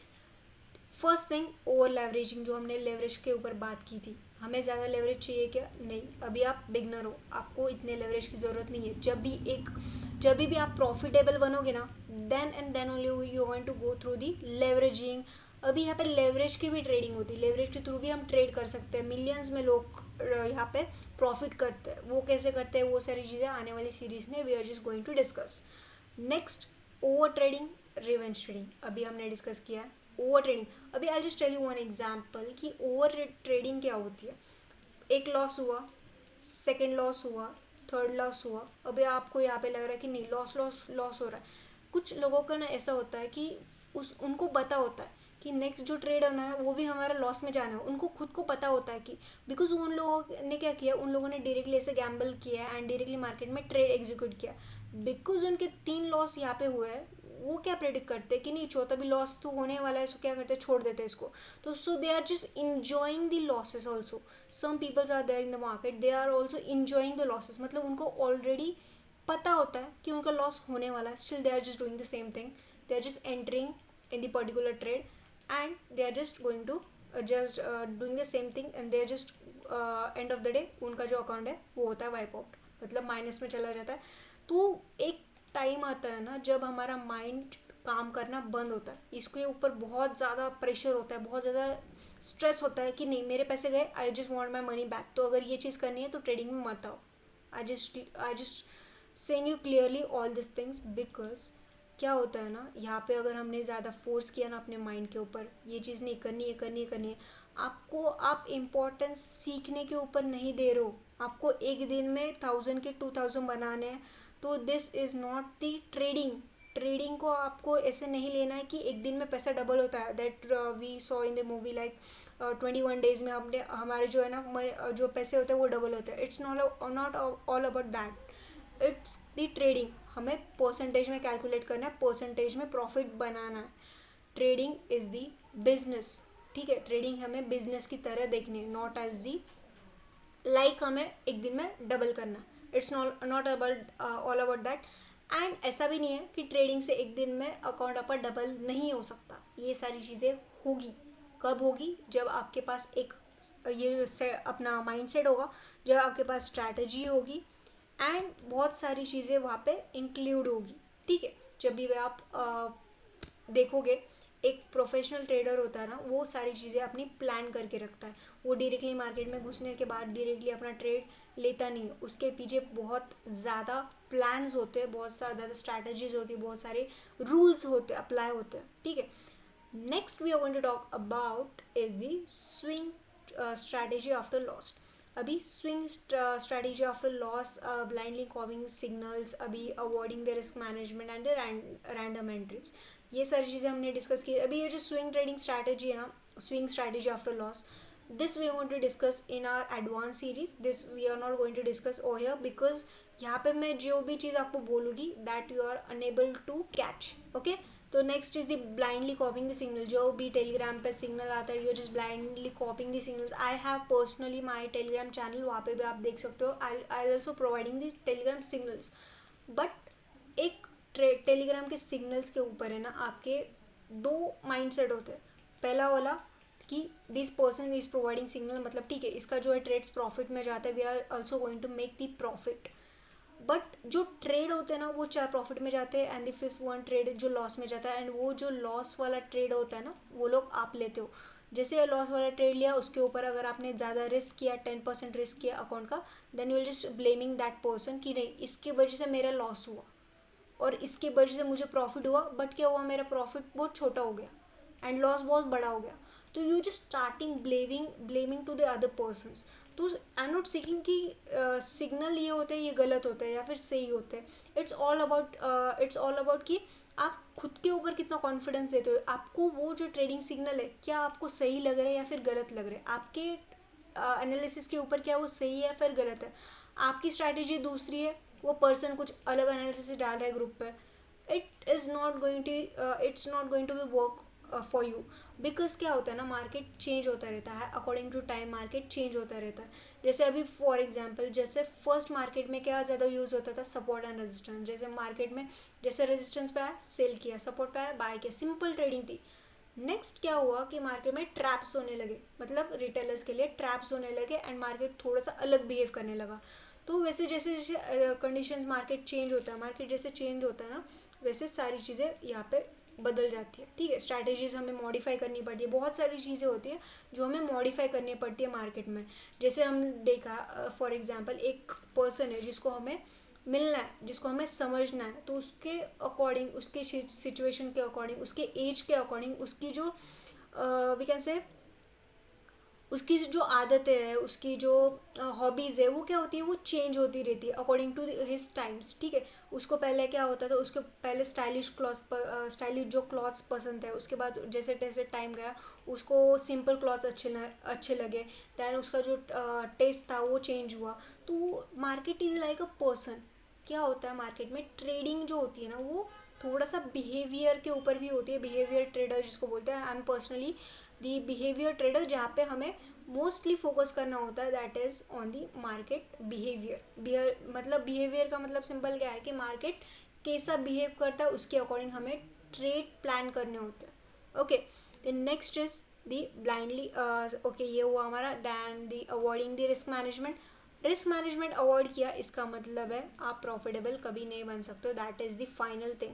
फर्स्ट थिंग, ओवर लेवरेजिंग, जो हमने लेवरेज के ऊपर बात की थी। हमें ज़्यादा लेवरेज चाहिए क्या? नहीं। अभी आप बिगनर हो, आपको इतने लेवरेज की ज़रूरत नहीं है। जब भी आप प्रॉफिटेबल बनोगे ना, then and then only you going to go through the leveraging. अभी यहाँ पे लेवरेज की भी ट्रेडिंग होती है, लेवरेज के थ्रू भी हम ट्रेड कर सकते हैं। मिलियंस में लोग यहाँ पे प्रॉफिट करते हैं। वो कैसे करते हैं, वो सारी चीज़ें आने वाली सीरीज में we are just going to discuss. Next, over trading, revenge trading, अभी हमने डिस्कस किया है। ओवर ट्रेडिंग, अभी I just tell you one example कि ओवर ट्रेडिंग क्या होती है। एक लॉस हुआ, सेकंड लॉस हुआ, थर्ड लॉस हुआ, अभी आपको यहाँ पे लग रहा है कि नहीं, लॉस लॉस लॉस हो रहा है। कुछ लोगों का ना ऐसा होता है कि उनको पता होता है कि नेक्स्ट जो ट्रेड होना है वो भी हमारा लॉस में जाना है। उनको खुद को पता होता है कि बिकॉज उन लोगों ने क्या किया, उन लोगों ने डायरेक्टली ऐसे गैम्बल किया एंड डायरेक्टली मार्केट में ट्रेड एग्जीक्यूट किया। बिकॉज उनके 3 लॉस यहाँ पे हुए हैं, वो क्या प्रेडिक्ट करते हैं कि नहीं, चौथा भी लॉस तो होने वाला है, सो क्या करते हैं, छोड़ देते हैं इसको। तो so they are just enjoying the losses also. Some peoples are there in the market, they are also enjoying the losses, मतलब उनको ऑलरेडी पता होता है कि उनका लॉस होने वाला है, still they are just doing the same thing. They are just entering in the particular trade and they are just going to just doing the same thing and they are just end of the day उनका जो अकाउंट है वो होता है वाइप आउट, मतलब माइनस में चला जाता है। तो एक टाइम आता है ना जब हमारा माइंड काम करना बंद होता है, इसके ऊपर बहुत ज़्यादा प्रेशर होता है, बहुत ज़्यादा स्ट्रेस होता है कि नहीं, मेरे पैसे गए, I just want my money back. तो अगर ये चीज़ करनी है तो ट्रेडिंग में मत आओ। I just saying you clearly all this things, because क्या होता है ना, यहाँ पे अगर हमने ज़्यादा फोर्स किया ना अपने माइंड के ऊपर, ये चीज़ नहीं करनी है, करनी है, करनी है, आपको, आप इम्पोर्टेंस सीखने के ऊपर नहीं दे रहे हो, आपको एक दिन में 1000 के 2000 बनाने हैं। तो this is not the trading. Trading को आपको ऐसे नहीं लेना है कि एक दिन में पैसा डबल होता है, that we saw in the movie, like 21 days में हमने हमारे जो है ना जो पैसे होते हैं वो डबल होते हैं। It's not all about that, it's the trading. हमें परसेंटेज में कैलकुलेट करना है, परसेंटेज में प्रॉफिट बनाना है। Trading is the business. ठीक है, ट्रेडिंग हमें बिजनेस की तरह देखनी है, नॉट एज दी लाइक हमें एक दिन में डबल करना। It's not about all about that. And ऐसा भी नहीं है कि ट्रेडिंग से एक दिन में अकाउंट आपका डबल नहीं हो सकता। ये सारी चीज़ें होगी। कब होगी? जब आपके पास एक अपना माइंड सेट होगा, जब आपके पास स्ट्रैटेजी होगी एंड बहुत सारी चीज़ें वहाँ पे इंक्लूड होगी। ठीक है, जब भी आप देखोगे, एक प्रोफेशनल ट्रेडर होता है ना, वो सारी चीज़ें अपनी प्लान करके रखता है। वो डायरेक्टली मार्केट में घुसने के बाद डायरेक्टली अपना ट्रेड लेता नहीं है, उसके पीछे बहुत ज़्यादा प्लान्स होते हैं, बहुत ज़्यादा स्ट्रैटेजीज होती है, बहुत सारे रूल्स होते हैं, अप्लाई होते हैं। ठीक है। Next we are going to talk about is the swing strategy after loss. अभी swing strategy after loss, blindly copying signals, अभी avoiding the risk management and random entries, ये सारी चीज़ें हमने डिस्कस की। अभी ये जो स्विंग ट्रेडिंग स्ट्रैटेजी है ना, swing strategy after loss, this we are going to discuss in our advance series. This we are not going to discuss over here, because यहाँ पे मैं जो भी चीज़ आपको बोलूँगी that you are unable to catch. Okay. तो next is the blindly copying the signal. जो भी टेलीग्राम पे सिग्नल आता है, you just blindly copying the signals. I have personally my Telegram channel, वहाँ पे भी आप देख सकते हो। I also providing the Telegram signals. But एक टेलीग्राम के सिग्नल्स के ऊपर है ना, आपके 2 माइंडसेट होते हैं। पहला वाला कि this person is providing signal, मतलब ठीक है, इसका जो है ट्रेड्स प्रॉफिट में जाता है, we are also going to make the profit. But जो ट्रेड होते हैं ना, वो 4 प्रॉफिट में जाते हैं and the fifth one trade जो लॉस में जाता है। एंड वो जो लॉस वाला ट्रेड होता है ना, वो लोग आप लेते हो। जैसे लॉस वाला ट्रेड लिया, उसके ऊपर अगर आपने ज़्यादा रिस्क किया, 10% रिस्क किया अकाउंट का, then you will just blaming that person कि नहीं, इसकी वजह से मेरा लॉस हुआ और इसकी वजह से मुझे प्रॉफिट हुआ, बट क्या हुआ, मेरा प्रॉफिट बहुत छोटा हो गया एंड लॉस बहुत बड़ा हो गया। तो you just starting blaming to the other persons. तो आई एम नॉट सीकिंग कि सिग्नल ये होते हैं, ये गलत होते हैं या फिर सही होते हैं। इट्स ऑल अबाउट कि आप खुद के ऊपर कितना कॉन्फिडेंस देते हो। आपको वो जो ट्रेडिंग सिग्नल है, क्या आपको सही लग रहा है या फिर गलत लग रहा है, आपके एनालिसिस के ऊपर क्या वो सही है या फिर गलत है। आपकी स्ट्रैटेजी दूसरी है, वो पर्सन कुछ अलग एनालिसिस डाल रहा है ग्रुप पे, it's not going to be work for you, because क्या होता है ना, मार्केट चेंज होता रहता है according to time, market change होता रहता है. जैसे अभी फॉर एग्जांपल, जैसे फर्स्ट मार्केट में क्या ज़्यादा यूज़ होता था, सपोर्ट एंड रेजिस्टेंस. जैसे मार्केट में जैसे रेजिस्टेंस पे आया सेल किया, सपोर्ट पे आया बाय किया, सिंपल ट्रेडिंग थी. नेक्स्ट क्या हुआ कि मार्केट में ट्रैप्स होने लगे, मतलब रिटेलर्स के लिए ट्रैप्स होने लगे एंड मार्केट थोड़ा सा अलग बिहेव करने लगा. तो वैसे जैसे जैसे कंडीशंस मार्केट चेंज होता है, मार्केट जैसे चेंज होता है ना, वैसे सारी चीज़ें यहाँ पे बदल जाती है. ठीक है, स्ट्रैटेजीज हमें मॉडिफाई करनी पड़ती है, बहुत सारी चीज़ें होती है जो हमें मॉडिफाई करनी पड़ती है मार्केट में. जैसे हम देखा फॉर एग्जांपल एक पर्सन है जिसको हमें मिलना है, जिसको हमें समझना है, तो उसके अकॉर्डिंग, उसके सिचुएशन के अकॉर्डिंग, उसके एज के अकॉर्डिंग, उसकी जो वी कैन से उसकी जो आदतें हैं, उसकी जो हॉबीज़ है, वो क्या होती है, वो चेंज होती रहती है अकॉर्डिंग टू हिज टाइम्स. ठीक है, उसको पहले क्या होता था, उसको पहले स्टाइलिश क्लॉथ्स, स्टाइलिश जो क्लॉथ्स पसंद है, उसके बाद जैसे जैसे टाइम गया उसको सिंपल क्लॉथ्स अच्छे लगे. दैन उसका जो टेस्ट था वो चेंज हुआ. तो market is like a person. क्या होता है मार्केट में, ट्रेडिंग जो होती है ना, वो थोड़ा सा बिहेवियर के ऊपर भी होती है. बिहेवियर ट्रेडर जिसको बोलते हैं, I am personally the behaviour trader, जहाँ पे हमें मोस्टली फोकस करना होता है, that is on the market behaviour. मतलब बिहेवियर का मतलब सिंपल क्या है कि मार्केट कैसा बिहेव करता है उसके अकॉर्डिंग हमें ट्रेड प्लान करने होते हैं. Okay, then next is the blindly. Okay, ये हुआ हमारा. Then the avoiding the risk management. Risk management avoid किया, इसका मतलब है आप प्रॉफिटेबल कभी नहीं बन सकते. That is the final thing.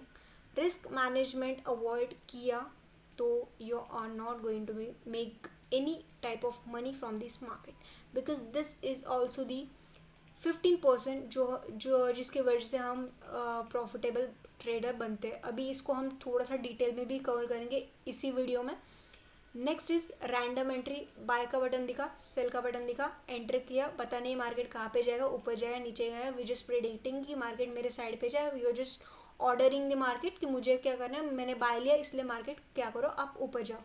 Risk management avoid किया तो you are not going to make any type of money from this market, because this is also the 15% जो जो जिसके वजह से हम प्रॉफिटेबल ट्रेडर बनते हैं. अभी इसको हम थोड़ा सा डिटेल में भी कवर करेंगे इसी वीडियो में. Next is random entry. Buy का बटन दिखा, सेल का बटन दिखा, एंटर किया, पता नहीं मार्केट कहाँ पे जाएगा, ऊपर जाएगा नीचे जाएगा, वी जस्ट प्रेडिक्टिंग कि मार्केट मेरे साइड पे जाए, we are just ordering the market कि मुझे क्या करना है, मैंने बाय लिया इसलिए मार्केट क्या करो, आप ऊपर जाओ.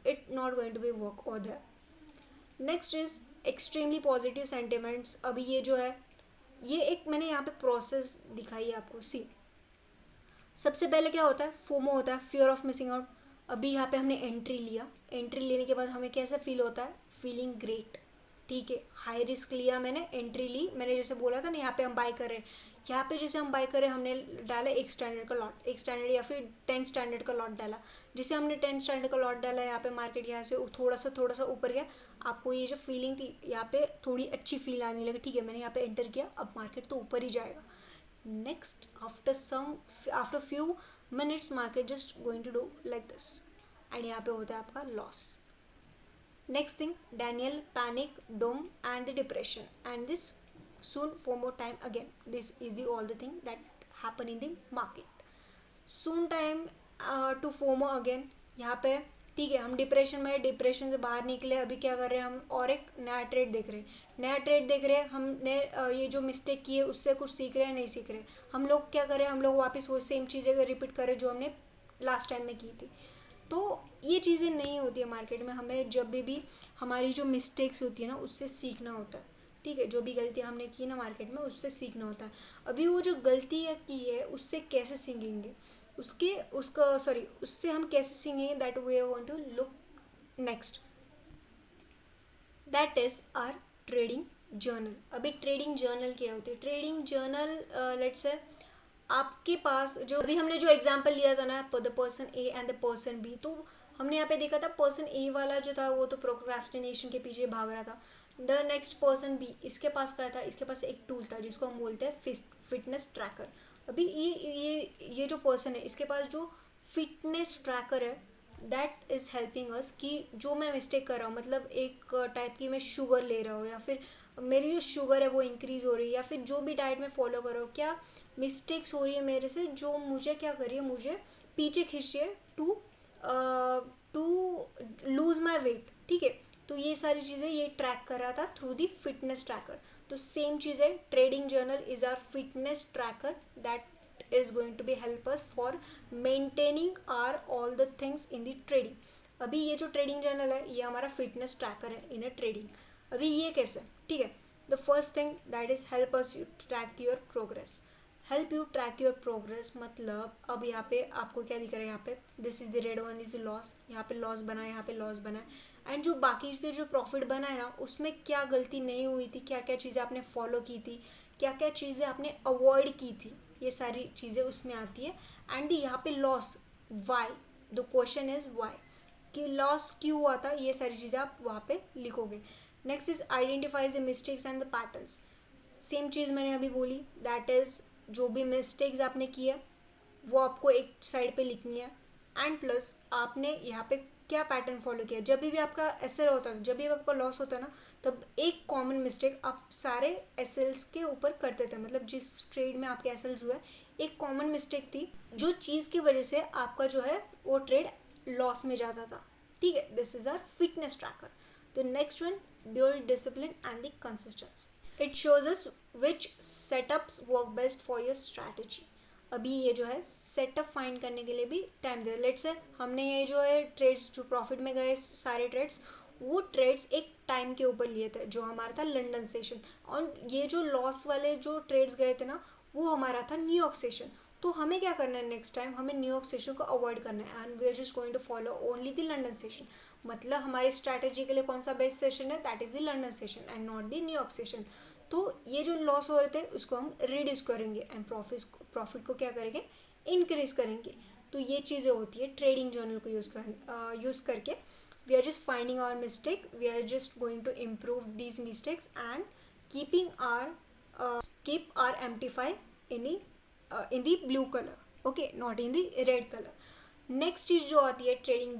It not going to be work और that. Next is extremely positive sentiments. अभी ये जो है, ये एक मैंने यहाँ पे प्रोसेस दिखाई है आपको. सी, सबसे पहले क्या होता है, फोमो होता है, फियर ऑफ मिसिंग आउट. अभी यहाँ पे हमने एंट्री लिया, एंट्री लेने के बाद हमें कैसा फील होता है, फीलिंग ग्रेट. ठीक है, हाई रिस्क लिया मैंने, एंट्री ली मैंने, जैसे बोला था ना यहाँ पे हम बाय कर रहे हैं, यहाँ पे जैसे हम बाय करें, हमने डाला एक स्टैंडर्ड का लॉट, एक स्टैंडर्ड या फिर 10 स्टैंडर्ड का लॉट डाला. जैसे हमने 10 स्टैंडर्ड का लॉट डाला, यहाँ पे मार्केट यहाँ से थोड़ा सा ऊपर गया, आपको ये जो फीलिंग थी यहाँ पे थोड़ी अच्छी फील आने लगी. ठीक है, मैंने यहाँ पे एंटर किया, अब मार्केट तो ऊपर ही जाएगा. Next, after few minutes market just going to do like this, and यहाँ पे होता है आपका loss. Next thing, Daniel panic, doom and the depression, and this soon FOMO time again. This is the all the thing that happen in the market. Soon time to FOMO again. यहाँ पे ठीक है, हम डिप्रेशन में, डिप्रेशन से बाहर निकले, अभी क्या कर रहे हैं हम, और एक नया ट्रेड देख रहे हैं, नया ट्रेड देख रहे हैं. हमने ये जो मिस्टेक की है उससे कुछ सीख रहे हैं, नहीं सीख रहे. हम लोग क्या करें, हम लोग वापस वो सेम चीज़ें रिपीट करें जो हमने लास्ट टाइम में की थी. तो ये चीज़ें नहीं होती है मार्केट में. हमें जब भी हमारी जो मिस्टेक्स होती है ना, उससे सीखना होता है. ठीक है, जो भी गलतियाँ हमने की ना मार्केट में, उससे सीखना होता है. अभी वो जो गलती की है उससे कैसे सीखेंगे, उससे हम कैसे सीखेंगे, that we are going to look next. That is our trading journal. अभी ट्रेडिंग जर्नल क्या होती है, ट्रेडिंग जर्नल लेट्स से आपके पास जो अभी हमने जो एग्जांपल लिया था ना, the person A and the person B, तो हमने यहाँ पे देखा था पर्सन ए वाला जो था वो तो प्रोक्रास्टिनेशन के पीछे भाग रहा था. द नेक्स्ट पर्सन बी, इसके पास क्या था, इसके पास एक टूल था जिसको हम बोलते हैं फिटनेस ट्रैकर. अभी ये जो पर्सन है, इसके पास जो फिटनेस ट्रैकर है, दैट इज़ हेल्पिंग अस कि जो मैं मिस्टेक कर रहा हूँ, मतलब एक टाइप की मैं शुगर ले रहा हूँ, या फिर मेरी जो शुगर है वो इंक्रीज़ हो रही है, या फिर जो भी डाइट में फॉलो कर रहा हूँ, क्या मिस्टेक्स हो रही है मेरे से जो मुझे क्या कर रही है, मुझे पीछे खींच रही है टू लूज़ माई वेट. ठीक है, तो ये सारी चीज़ें ये ट्रैक कर रहा था थ्रू दी फिटनेस ट्रैकर. तो सेम चीज़ है, trading journal is our fitness tracker that is going to be help us for maintaining our all the things in the trading. अभी ये जो ट्रेडिंग जर्नल है ये हमारा फिटनेस ट्रैकर है इन अ ट्रेडिंग. अभी ये कैसे, ठीक है, the first thing that is help us track your progress. Help you track your progress, मतलब अब यहाँ पे आपको क्या दिख रहा है, यहाँ पे this is the red one is loss, यहाँ पे लॉस बना है, यहाँ पे लॉस बना है, एंड जो बाकी के जो प्रॉफिट बना है ना उसमें क्या गलती नहीं हुई थी, क्या क्या चीज़ें आपने फॉलो की थी, क्या क्या चीज़ें आपने अवॉइड की थी, ये सारी चीज़ें उसमें आती है। एंड यहाँ पे loss why, the question is why, कि लॉस क्यों हुआ था, ये सारी चीज़ें आप वहाँ पे लिखोगे। Next is identifies the mistakes and the patterns, same चीज़ मैंने अभी बोली, दैट इज़ जो भी मिस्टेक्स आपने किए वो आपको एक साइड पे लिखनी है, एंड प्लस आपने यहाँ पे क्या पैटर्न फॉलो किया। जब भी आपका एसएल होता है, जब भी आपका लॉस होता है ना, तब एक कॉमन मिस्टेक आप सारे एसएल्स के ऊपर करते थे, मतलब जिस ट्रेड में आपके एसएल्स हुए एक कॉमन मिस्टेक थी जो चीज़ की वजह से आपका जो है वो ट्रेड लॉस में जाता था, ठीक है। This is our fitness tracker. The next one, build discipline and the consistency, it shows us which setups work best for your strategy. अभी ये जो है सेटअप फाइंड करने के लिए भी टाइम दे, लेट्स से हमने ये जो है ट्रेड्स जो प्रॉफिट में गए सारे ट्रेड्स, वो ट्रेड्स एक टाइम के ऊपर लिए थे जो हमारा था लंदन सेशन, और ये जो लॉस वाले जो ट्रेड्स गए थे ना वो हमारा था न्यूयॉर्क सेशन। तो हमें क्या करना है, नेक्स्ट टाइम हमें न्यूयॉर्क सेशन को अवॉइड करना है, and we are just going to follow only the London session. मतलब हमारी स्ट्रैटेजी के लिए कौन सा बेस्ट सेशन है, that is the London session and not the New York session. तो ये जो लॉस हो रहे थे उसको हम रिड्यूस करेंगे एंड प्रॉफिट को क्या करेंगे, इंक्रीज करेंगे। तो ये चीज़ें होती है ट्रेडिंग जर्नल को यूज़ करके। We are just finding our mistake, we are just going to improve these mistakes and keeping our keep our amplify in the blue color, okay, not in the red color. Next चीज़ जो आती है ट्रेडिंग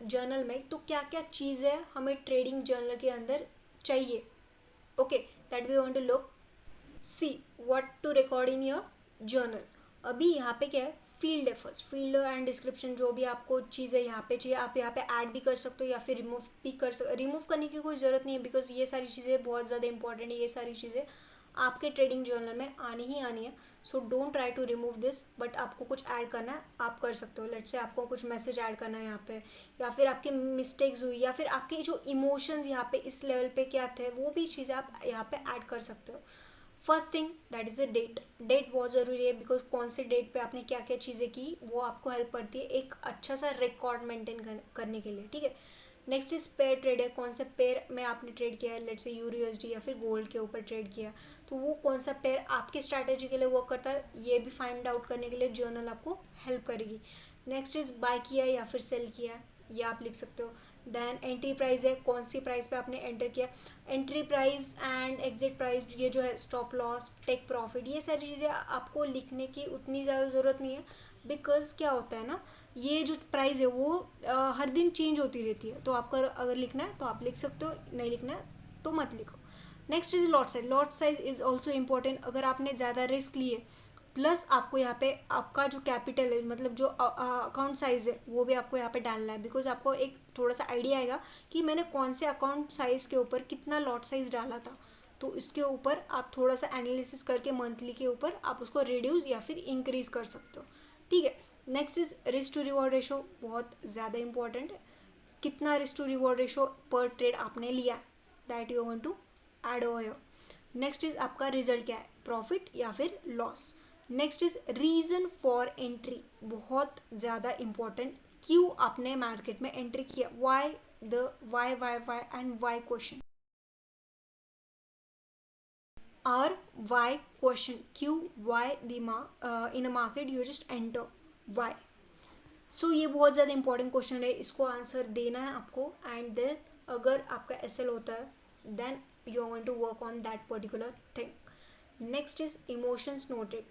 जर्नल में तो क्या क्या चीज़ है हमें ट्रेडिंग जर्नल के अंदर चाहिए, okay, that we want to look, see what to record in your journal. अभी यहाँ पे क्या है, फील्ड है फर्स्ट, फील्ड एंड डिस्क्रिप्शन, जो भी आपको चीज़ें यहाँ पे चाहिए आप यहाँ पे ऐड भी कर सकते हो या फिर रिमूव भी कर सकते, रिमूव करने की कोई ज़रूरत नहीं है बिकॉज ये सारी चीज़ें बहुत ज़्यादा इंपॉर्टेंट है, ये सारी चीज़ें आपके ट्रेडिंग जर्नल में आनी ही आनी है। So don't try to remove this, but आपको कुछ ऐड करना है आप कर सकते हो। लेट्स से आपको कुछ मैसेज ऐड करना है यहाँ पे, या फिर आपके मिस्टेक्स हुई, या फिर आपके जो इमोशंस यहाँ पे इस लेवल पे क्या थे वो भी चीज़ें आप यहाँ पे ऐड कर सकते हो। First thing that is a date, date बहुत ज़रूरी है बिकॉज कौन से डेट पे आपने क्या क्या चीज़ें की वो आपको हेल्प करती है एक अच्छा सा रिकॉर्ड मेंटेन करने के लिए, ठीक है। नेक्स्ट इज पेयर ट्रेड है, कौन सा पेयर में आपने ट्रेड किया है, लेट्स से यूरो या फिर गोल्ड के ऊपर ट्रेड किया, तो वो कौन सा पेयर आपकी स्ट्रैटेजी के लिए वर्क करता है ये भी फाइंड आउट करने के लिए जर्नल आपको हेल्प करेगी। नेक्स्ट इज बाय किया या फिर सेल किया, ये आप लिख सकते हो। देन एंट्री प्राइस है, कौन सी प्राइस पे आपने एंटर किया, entry price and exit price, ये जो है स्टॉप लॉस टेक प्रॉफिट, ये सारी चीज़ें आपको लिखने की उतनी ज़्यादा ज़रूरत नहीं है बिकॉज क्या होता है ना, ये जो प्राइस है वो हर दिन चेंज होती रहती है, तो आपका अगर लिखना है तो आप लिख सकते हो, नहीं लिखना है तो मत लिखो। Next is lot size, lot size is also important, अगर आपने ज़्यादा रिस्क लिए प्लस आपको यहाँ पे आपका जो कैपिटल है मतलब जो अकाउंट साइज़ है वो भी आपको यहाँ पे डालना है बिकॉज आपको एक थोड़ा सा आइडिया आएगा कि मैंने कौन से अकाउंट साइज़ के ऊपर कितना लॉट साइज़ डाला था, तो इसके ऊपर आप थोड़ा सा एनालिसिस करके मंथली के ऊपर आप उसको रिड्यूस या फिर इंक्रीज कर सकते हो, ठीक है। Next is risk to reward ratio, बहुत ज़्यादा इंपॉर्टेंट है, कितना रिस्क टू रिवॉर्ड रेशो पर ट्रेड आपने लिया, that you want to add over. Next is आपका रिजल्ट क्या है, प्रॉफिट या फिर loss. Next is reason for entry, बहुत ज़्यादा इंपॉर्टेंट, क्यों आपने मार्केट में एंट्री किया, why the why and why question, और वाई क्वेश्चन, क्यों, why the in a market you just enter, Y. So ये बहुत ज़्यादा इंपॉर्टेंट क्वेश्चन है, इसको आंसर देना है आपको, एंड देन अगर आपका एसएल होता है then you are going to work on that particular thing. Next is emotions noted,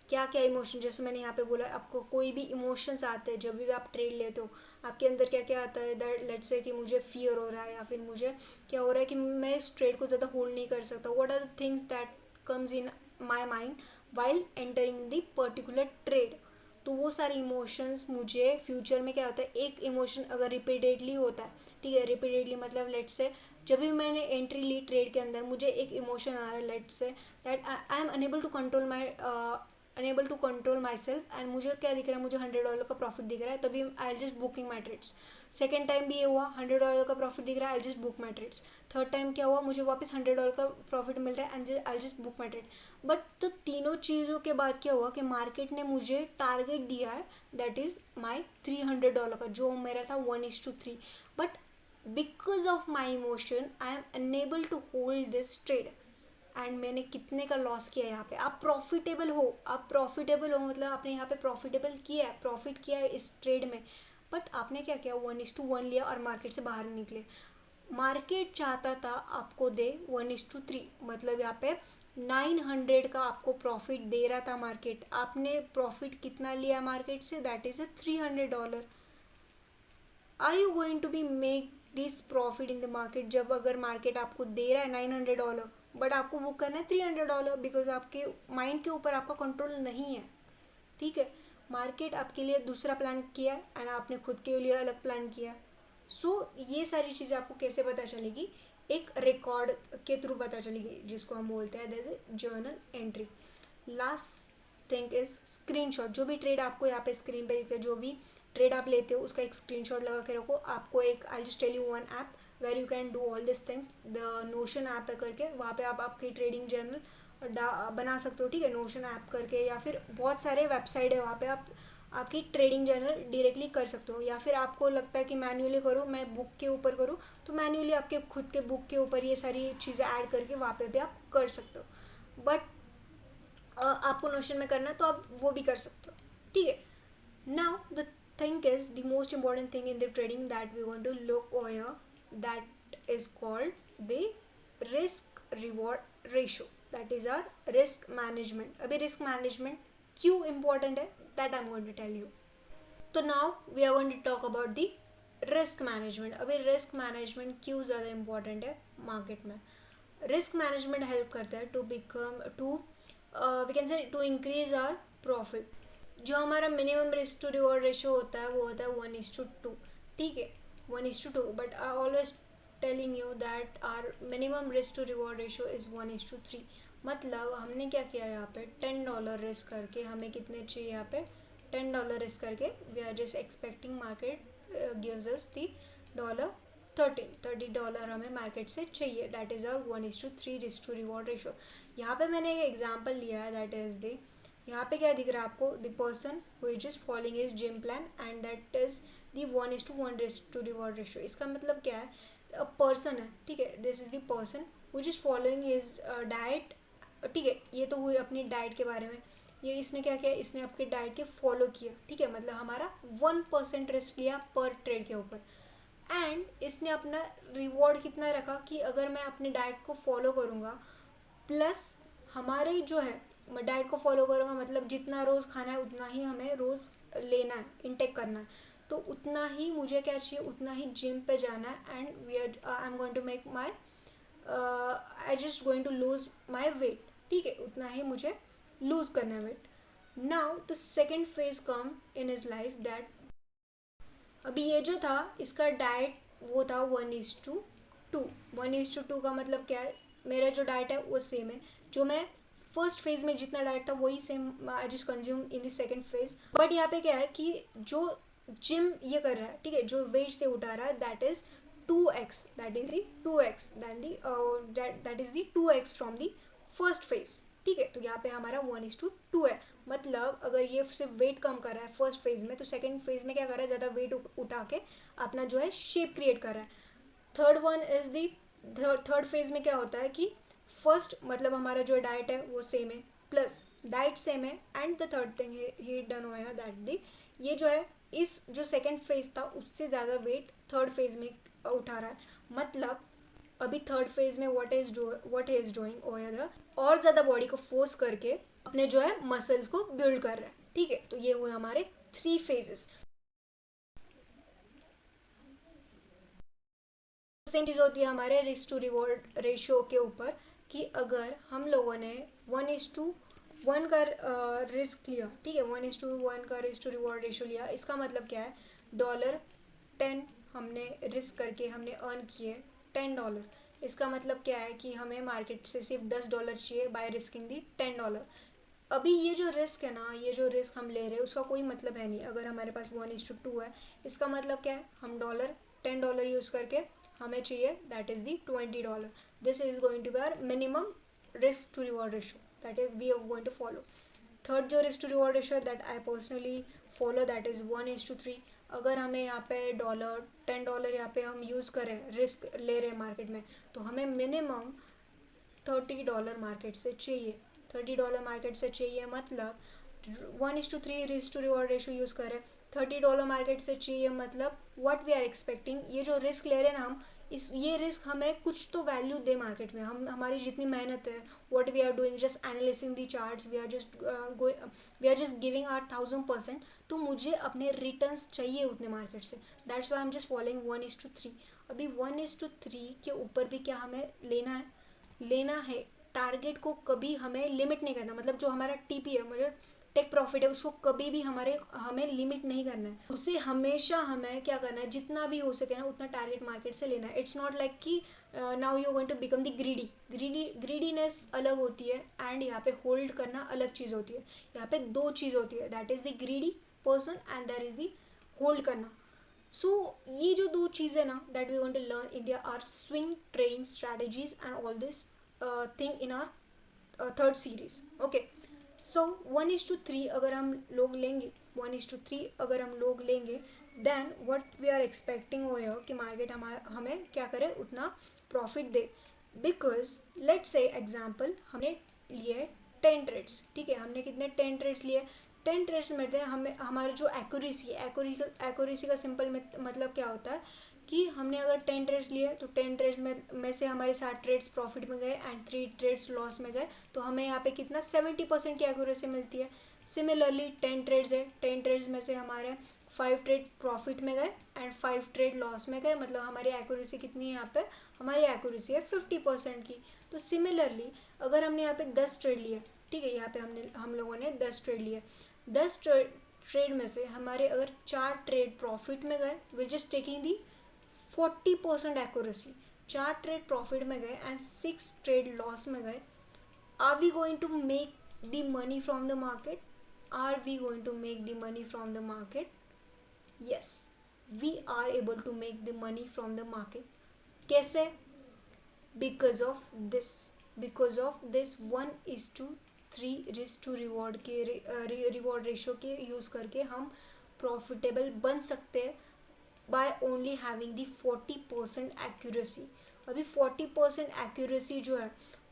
क्या क्या इमोशन, जैसे मैंने यहाँ पे बोला आपको कोई भी इमोशंस आते हैं जब भी आप ट्रेड लेते हो आपके अंदर क्या क्या आता है, दैट लेट्स से कि मुझे फियर हो रहा है या फिर मुझे क्या हो रहा है कि मैं इस ट्रेड को ज़्यादा होल्ड नहीं कर सकता, what are the things that comes in my mind while entering the particular trade. तो वो सारे इमोशंस मुझे फ्यूचर में क्या होता है, एक इमोशन अगर रिपीटेडली होता है, ठीक है, रिपीटेडली मतलब लेट्स से जब भी मैंने एंट्री ली ट्रेड के अंदर मुझे एक इमोशन आ रहा है, let's say that I am unable to control my unable to control my self and मुझे क्या दिख रहा है, मुझे $100 का प्रॉफिट दिख रहा है, तभी I just booking my trades. Second time भी ये हुआ, $100 का प्रॉफिट दिख रहा है, I just book my trades. Third time क्या हुआ, मुझे वापस $100 का प्रॉफिट मिल रहा है and I just book my trade. But तो तीनों चीज़ों के बाद क्या हुआ कि मार्केट ने मुझे टारगेट दिया है, दैट इज़ माई $300 का, जो मेरा था 1:3। But because of my emotion I am unable to hold this trade and मैंने कितने का लॉस किया यहाँ पे। आप प्रॉफिटेबल हो, आप प्रॉफिटेबल हो मतलब आपने यहाँ पे प्रॉफिटेबल किया है, प्रॉफिट किया है इस ट्रेड में, बट आपने क्या किया, 1:1 लिया और मार्केट से बाहर निकले। मार्केट चाहता था आपको दे 1:3, मतलब यहाँ पे 900 का आपको प्रॉफिट दे रहा था मार्केट, आपने प्रॉफिट कितना लिया मार्केट से, that is $300। Are you going to be make this profit in the market, जब अगर मार्केट आपको दे रहा है $900 बट आपको बुक करना है $300, बिकॉज आपके माइंड के ऊपर आपका कंट्रोल नहीं है, ठीक है। मार्केट आपके लिए दूसरा प्लान किया एंड आपने खुद के लिए अलग प्लान किया। सो ये सारी चीज़ें आपको कैसे पता चलेगी, एक रिकॉर्ड के थ्रू पता चलेगी, जिसको हम बोलते हैं that is journal entry. Last thing is screenshot. जो भी ट्रेड आपको यहाँ पे स्क्रीन पे दिखते हैं, जो भी ट्रेड आप लेते हो उसका एक स्क्रीनशॉट लगा के रखो। आपको एक, I just tell you one app where you can do all this things, the Notion app है करके, वहाँ पे आप आपकी ट्रेडिंग जर्नल बना सकते हो, ठीक है, नोशन ऐप करके, या फिर बहुत सारे वेबसाइट है वहाँ पे आप आपकी ट्रेडिंग जर्नल डायरेक्टली कर सकते हो। या फिर आपको लगता है कि मैन्युअली करो, मैं बुक के ऊपर करूँ, तो मैन्युअली आपके खुद के बुक के ऊपर ये सारी चीज़ें ऐड करके वहाँ पे भी आप कर सकते हो। बट आपको नोशन में करना है तो आप वो भी कर सकते हो, ठीक है। Now the thing is the most important thing in the trading that we want to look over, that is called the risk reward ratio, that is our risk management. अभी रिस्क मैनेजमेंट क्यों इंपॉर्टेंट है, that I am going to tell you. तो now we are going to talk about the risk management. अभी रिस्क मैनेजमेंट क्यों ज़्यादा इंपॉर्टेंट है मार्केट में। रिस्क मैनेजमेंट हेल्प करता है to become to we can say to increase our profit. जो हमारा minimum risk to reward ratio होता है वो होता है 1:2, ठीक है, 1:2। But I always telling you that our minimum risk to reward ratio is 1:3। मतलब हमने क्या किया यहाँ पे, $10 रिस्क करके हमें कितने चाहिए यहाँ पे, $10 रिस्क करके we are just expecting market gives us the $30 हमें मार्केट से चाहिए, that is our 1:3 risk to reward ratio. यहाँ पे मैंने एक एग्जांपल लिया है, दैट इज़ द, यहाँ पे क्या दिख रहा है आपको, the person who is just following his gym plan and that is the 1:1 risk to reward ratio. इसका मतलब क्या है, अ पर्सन है, ठीक है, this is the person who is just following his diet, ठीक है, ये तो हुई अपनी डाइट के बारे में। ये इसने क्या किया, इसने आपके डाइट के फॉलो किया, ठीक है, मतलब हमारा 1% रिस्क लिया पर ट्रेड के ऊपर एंड इसने अपना रिवॉर्ड कितना रखा कि अगर मैं अपने डाइट को फॉलो करूँगा प्लस हमारे जो है, मैं डाइट को फॉलो करूँगा मतलब जितना रोज़ खाना है उतना ही हमें रोज़ लेना है, इनटेक करना है, तो उतना ही मुझे क्या चाहिए, उतना ही जिम पे जाना है and we are I am going to make my I just going to lose my weight, ठीक है, उतना ही मुझे लूज करना है weight. Now the second phase come in his life that, अभी ये जो था इसका डाइट वो था 1:2। 1:2 का मतलब क्या है, मेरा जो डाइट है वो सेम है, जो मैं फर्स्ट फेज में जितना डाइट था वही same I just consume in the second phase. But यहाँ पे क्या है कि जो जिम ये कर रहा है, ठीक है, जो वेट से उठा रहा है, that is 2x, that is the 2x that is the 2x from the first phase, ठीक है। तो यहाँ पे हमारा 1:2 है, मतलब अगर ये सिर्फ वेट कम कर रहा है फर्स्ट फेज में, तो सेकंड फेज में क्या कर रहा है, ज़्यादा वेट उठा के अपना जो है शेप क्रिएट कर रहा है। Third one is the, third phase में क्या होता है कि फर्स्ट मतलब हमारा जो डाइट है वो सेम है, प्लस डाइट सेम है and the third thing he done हुआ है दैट दी, ये जो है इस जो सेकंड फेज था उससे ज़्यादा वेट थर्ड फेज में उठा रहा है। मतलब अभी थर्ड फेज में व्हाट इज डूइंग ओवर, और ज़्यादा बॉडी को फोर्स करके अपने जो है मसल्स को बिल्ड कर रहा है, ठीक है। तो ये हुए हमारे 3 फेजेस। सेम चीज़ होती है हमारे रिस्क टू रिवॉर्ड रेशियो के ऊपर कि अगर हम लोगों ने 1:1 का रिस्क लिया, ठीक है, 1:1 का रिस्क टू रिवॉर्ड रेशियो लिया, इसका मतलब क्या है, $10 हमने रिस्क करके हमने अर्न किए $10। इसका मतलब क्या है कि हमें मार्केट से सिर्फ $10 चाहिए बाय रिस्किंग दी $10। अभी ये जो रिस्क है ना, ये जो रिस्क हम ले रहे हैं उसका कोई मतलब है नहीं। अगर हमारे पास 1:2 है, इसका मतलब क्या है, हम $10 यूज़ करके हमें चाहिए that is the $20. This is going to be our minimum risk to reward ratio that is we are going to follow. Third जो risk to reward ratio that I personally follow that is 1:3। अगर हमें यहाँ पे $10 यहाँ पे हम यूज़ करें, रिस्क ले रहे हैं मार्केट में, तो हमें मिनिमम $30 मार्केट से चाहिए। $30 मार्केट से चाहिए मतलब 1:3 risk to reward ratio use करें। $30 मार्केट से चाहिए मतलब व्हाट वी आर एक्सपेक्टिंग, ये जो रिस्क ले रहे हैं ना हम, ये रिस्क हमें कुछ तो वैल्यू दे मार्केट में। हम हमारी जितनी मेहनत है, what we are doing, just analysing the charts, we are just giving our 1000%, तो मुझे अपने रिटर्न्स चाहिए उतने मार्केट से। That's why I am just following 1:3। अभी 1:3 के ऊपर भी क्या हमें लेना है टारगेट को कभी हमें लिमिट नहीं करना। मतलब जो हमारा टीपी है, मतलब टेक प्रॉफिट है, उसको कभी भी हमें लिमिट नहीं करना है। उसे हमेशा हमें क्या करना है, जितना भी हो सके ना उतना टारगेट मार्केट से लेना है। इट्स नॉट लाइक कि now you going to become the greediness अलग होती है एंड यहाँ पे होल्ड करना अलग चीज़ होती है। यहाँ पे दो चीज़ होती है, that is the greedy person and there is the hold करना। सो ये जो दो चीज़ें ना that we going to learn in there are swing trading strategies and all this thing in our third series. Okay, so 1:3 अगर हम लोग लेंगे, 1:3 अगर हम लोग लेंगे, then what we are expecting हो कि मार्केट हमें क्या करे, उतना प्रॉफिट दे। बिकॉज लेट्स से एग्जाम्पल हमने लिए 10 ट्रेड्स, ठीक है, हमने कितने 10 ट्रेड्स लिए। 10 ट्रेड्स में हमें हमारी जो एक्यूरेसी का सिंपल मतलब क्या होता है कि हमने अगर 10 ट्रेड्स लिए तो 10 ट्रेड्स में से हमारे 7 ट्रेड्स प्रॉफिट में गए एंड 3 ट्रेड्स लॉस में गए, तो हमें यहाँ पे कितना 70% की एक्यूरेसी मिलती है। सिमिलरली 10 ट्रेड्स है, 10 ट्रेड्स में से हमारे 5 ट्रेड प्रॉफिट में गए एंड 5 ट्रेड लॉस में गए, मतलब हमारी एक्यूरेसी कितनी है यहाँ पे, हमारी एक्यूरेसी है 50% की। तो सिमिलरली अगर हमने यहाँ पे 10 ट्रेड लिए, ठीक है, यहाँ पे हम लोगों ने 10 ट्रेड लिए, 10 ट्रेड में से हमारे अगर 4 ट्रेड प्रॉफिट में गए, will just taking the 40% accuracy, 4 trade profit में गए एंड 6 ट्रेड लॉस में गए, are we going to make the money from the market? Are we going to make the money from the market? yes, we are able to make the money from the market. कैसे? because of this 1:3 risk to reward के रिवॉर्ड रेशो के यूज़ करके हम प्रॉफिटेबल बन सकते हैं by only having the 40% accuracy. अभी 40% एक्यूरेसी जो है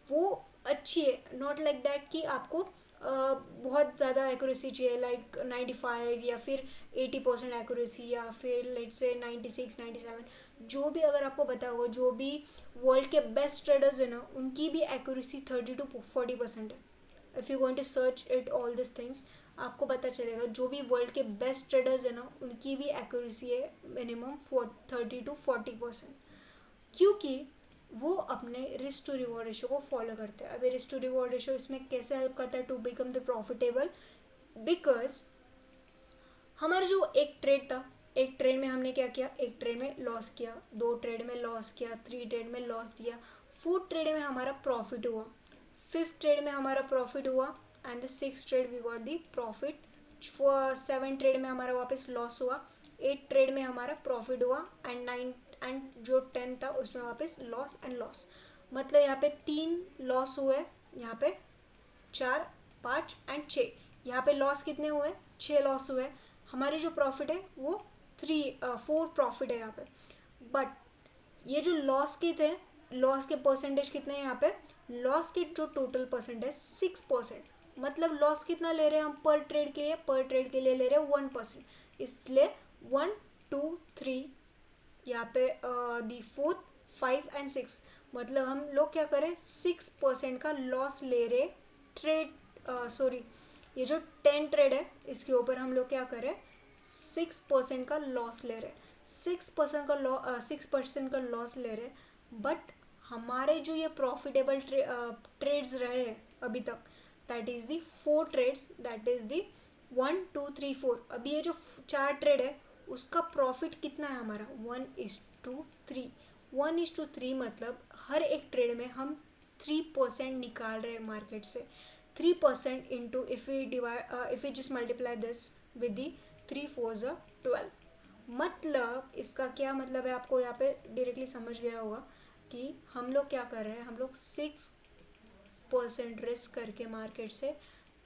वो अच्छी है, नॉट लाइक दैट कि आपको बहुत ज़्यादा एक्यूरेसी चाहिए, लाइक 95 या फिर 80% एक्यूरेसी या फिर लेट्स से 96 97। जो भी अगर आपको पता होगा, जो भी वर्ल्ड के बेस्ट ट्रेडर्स है ना, उनकी भी एक्यूरेसी 30 to 40% है। If you going to search it all this things, आपको पता चलेगा जो भी वर्ल्ड के बेस्ट ट्रेडर्स है ना, उनकी भी एक्यूरेसी है मिनिमम 30 to 40%, क्योंकि वो अपने रिस्क टू रिवॉर्ड रेशो को फॉलो करते हैं। अभी रिस्क टू रिवॉर्ड रेशो इसमें कैसे हेल्प करता है to become the profitable? Because हमारा जो एक ट्रेड था, एक ट्रेड में हमने क्या किया, एक ट्रेड में लॉस किया, 2 ट्रेड में लॉस किया, 3 ट्रेड में लॉस दिया, 4th ट्रेड में हमारा प्रॉफिट हुआ, 5th ट्रेड में हमारा प्रॉफिट हुआ and the 6th trade we got the profit, 7 trade में हमारा वापस लॉस हुआ, 8 ट्रेड में हमारा प्रॉफिट हुआ एंड 9 एंड जो 10 था उसमें वापस लॉस एंड लॉस। मतलब यहाँ पे 3 लॉस हुए, यहाँ पे 4 5 एंड 6, यहाँ पे लॉस कितने हुए, 6 लॉस हुए। हमारी जो प्रॉफिट है वो 4 प्रॉफिट है यहाँ पे। बट ये जो लॉस के थे, लॉस के परसेंटेज कितने हैं यहाँ पे, लॉस के जो टोटल परसेंटेज 6%, मतलब लॉस कितना ले रहे हैं हम पर ट्रेड के लिए, पर ट्रेड के लिए ले रहे हैं 1%, इसलिए 1 2 3 यहाँ पे दी 4th 5 एंड 6, मतलब हम लोग क्या करें 6% का लॉस ले रहे ट्रेड, ये जो 10 ट्रेड है इसके ऊपर हम लोग क्या करें 6% का लॉस ले रहे, 6% का लॉस ले रहे। बट हमारे जो ये प्रॉफिटेबल ट्रेड्स रहे हैं अभी तक, that is the 4 trades, that is the 1 2 3 4। अभी ये जो 4 ट्रेड है उसका प्रॉफिट कितना है हमारा 1:3। 1:3 मतलब हर एक ट्रेड में हम 3% निकाल रहे हैं मार्केट से। 3% into if we just multiply this with the 3 4s are 12। मतलब इसका क्या मतलब है, आपको यहाँ पे डायरेक्टली समझ गया होगा कि हम लोग क्या कर रहे हैं, हम लोग 6% रिस्क करके मार्केट से